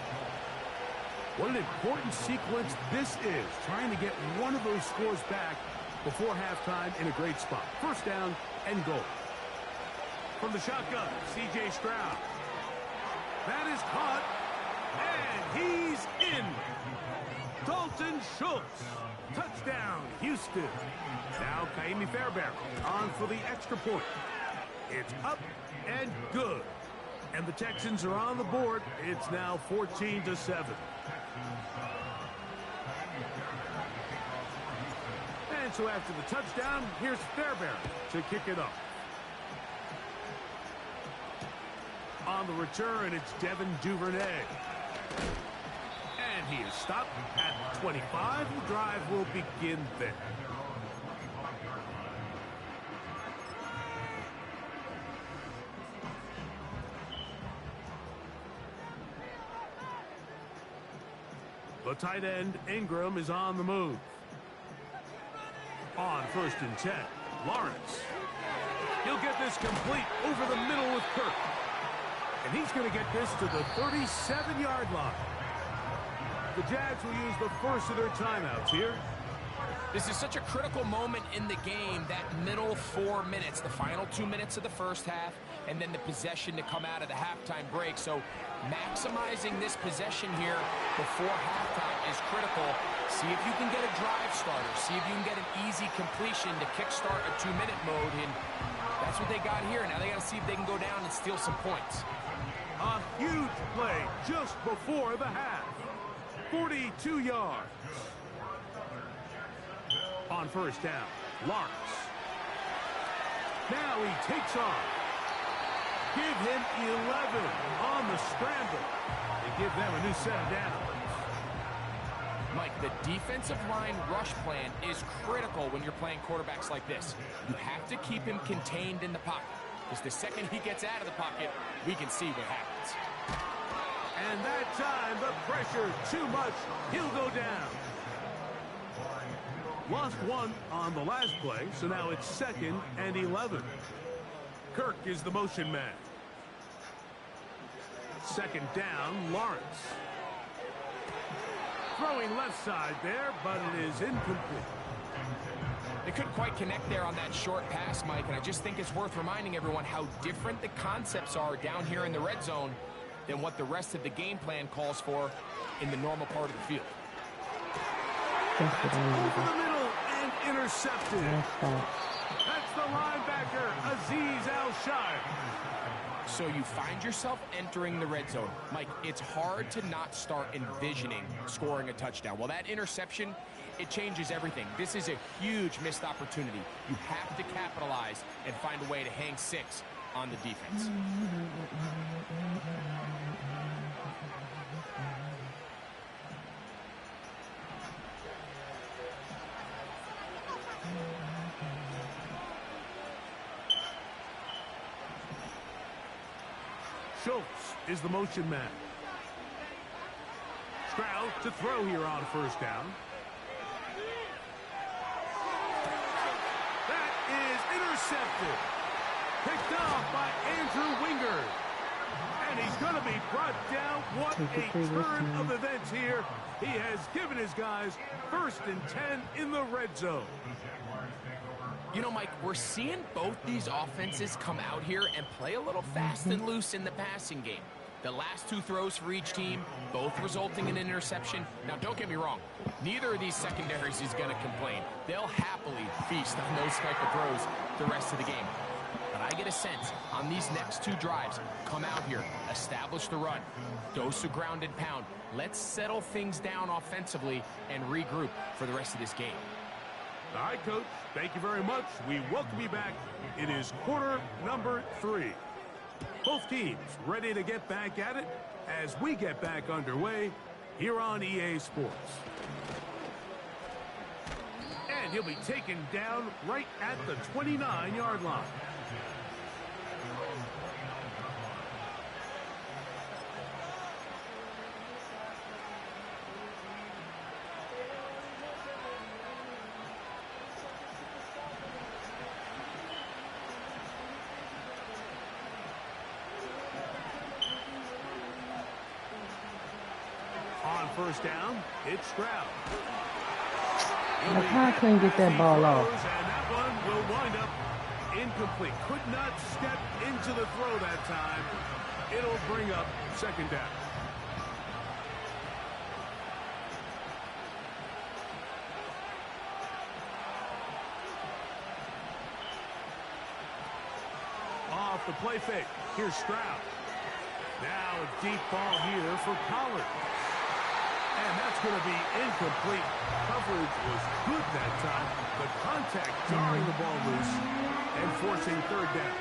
What an important sequence this is, trying to get one of those scores back before halftime in a great spot. First down and goal. From the shotgun, C.J. Stroud. That is caught, and he's in. Dalton Schultz. Touchdown, Houston. Now Kaimi Fairbairn on for the extra point. It's up and good. And the Texans are on the board. It's now 14-7. And so after the touchdown, here's Fairbairn to kick it off. On the return, it's Devin Duvernay. And he is stopped at 25. The drive will begin there. The tight end, Ingram, is on the move. On first and 10, Lawrence. He'll get this complete over the middle with Kirk. And he's going to get this to the 37-yard line. The Jags will use the first of their timeouts here. This is such a critical moment in the game, that middle 4 minutes, the final 2 minutes of the first half, and then the possession to come out of the halftime break. So maximizing this possession here before halftime is critical. See if you can get a drive starter. See if you can get an easy completion to kickstart a 2-minute mode. And that's what they got here. Now they got to see if they can go down and steal some points. A huge play just before the half. 42 yards. On first down, Lawrence. Now he takes off. Give him 11 on the scramble. And give them a new set of downs. Mike, the defensive line rush plan is critical when you're playing quarterbacks like this. You have to keep him contained in the pocket, because the second he gets out of the pocket, we can see what happens. And that time, the pressure too much. He'll go down. Lost one on the last play, so now it's 2nd and 11. Kirk is the motion man. Second down, Lawrence. Throwing left side there, but it is incomplete. They couldn't quite connect there on that short pass, Mike, and I just think it's worth reminding everyone how different the concepts are down here in the red zone than what the rest of the game plan calls for in the normal part of the field. That's over the middle and intercepted. That's the linebacker, Azeez Al-Shire. So you find yourself entering the red zone. Mike, it's hard to not start envisioning scoring a touchdown. Well, that interception, it changes everything. This is a huge missed opportunity. You have to capitalize and find a way to hang 6 on the defense. Schultz is the motion man. Stroud to throw here on first down. That is intercepted. Picked off by Andrew Wingard. And he's going to be brought down. What a turn of events here. He has given his guys 1st and 10 in the red zone. You know, Mike, we're seeing both these offenses come out here and play a little fast and loose in the passing game. The last 2 throws for each team, both resulting in an interception. Now, don't get me wrong. Neither of these secondaries is going to complain. They'll happily feast on those type of throws the rest of the game. But I get a sense on these next 2 drives, come out here, establish the run, dose of ground and pound. Let's settle things down offensively and regroup for the rest of this game. All right, Coach. Thank you very much. We welcome you back. It is quarter number 3. Both teams ready to get back at it as we get back underway here on EA Sports. And he'll be taken down right at the 29-yard line. On first down, it's Stroud. I couldn't get that ball off. And that one will wind up incomplete. Could not step into the throw that time. It'll bring up 2nd down. Off the play fake. Here's Stroud. Now a deep ball here for Pollard. And that's going to be incomplete. Coverage was good that time. The contact jarring the ball loose and forcing 3rd down.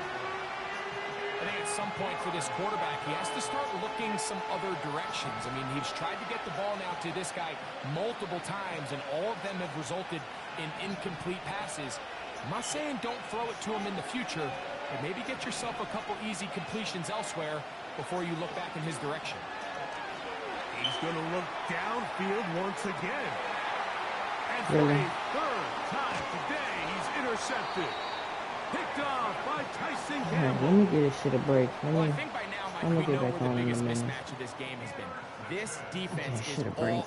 I think at some point for this quarterback, he has to start looking some other directions. I mean, he's tried to get the ball now to this guy multiple times, and all of them have resulted in incomplete passes. I'm not saying don't throw it to him in the future, but maybe get yourself a couple easy completions elsewhere before you look back in his direction. He's going to look downfield once again. And for a 3rd time today, he's intercepted. Picked off by Tyson Campbell. Let me get this shit a break. Well, I think by now, Mike, we know what the biggest mismatch of this game has been. This defense is all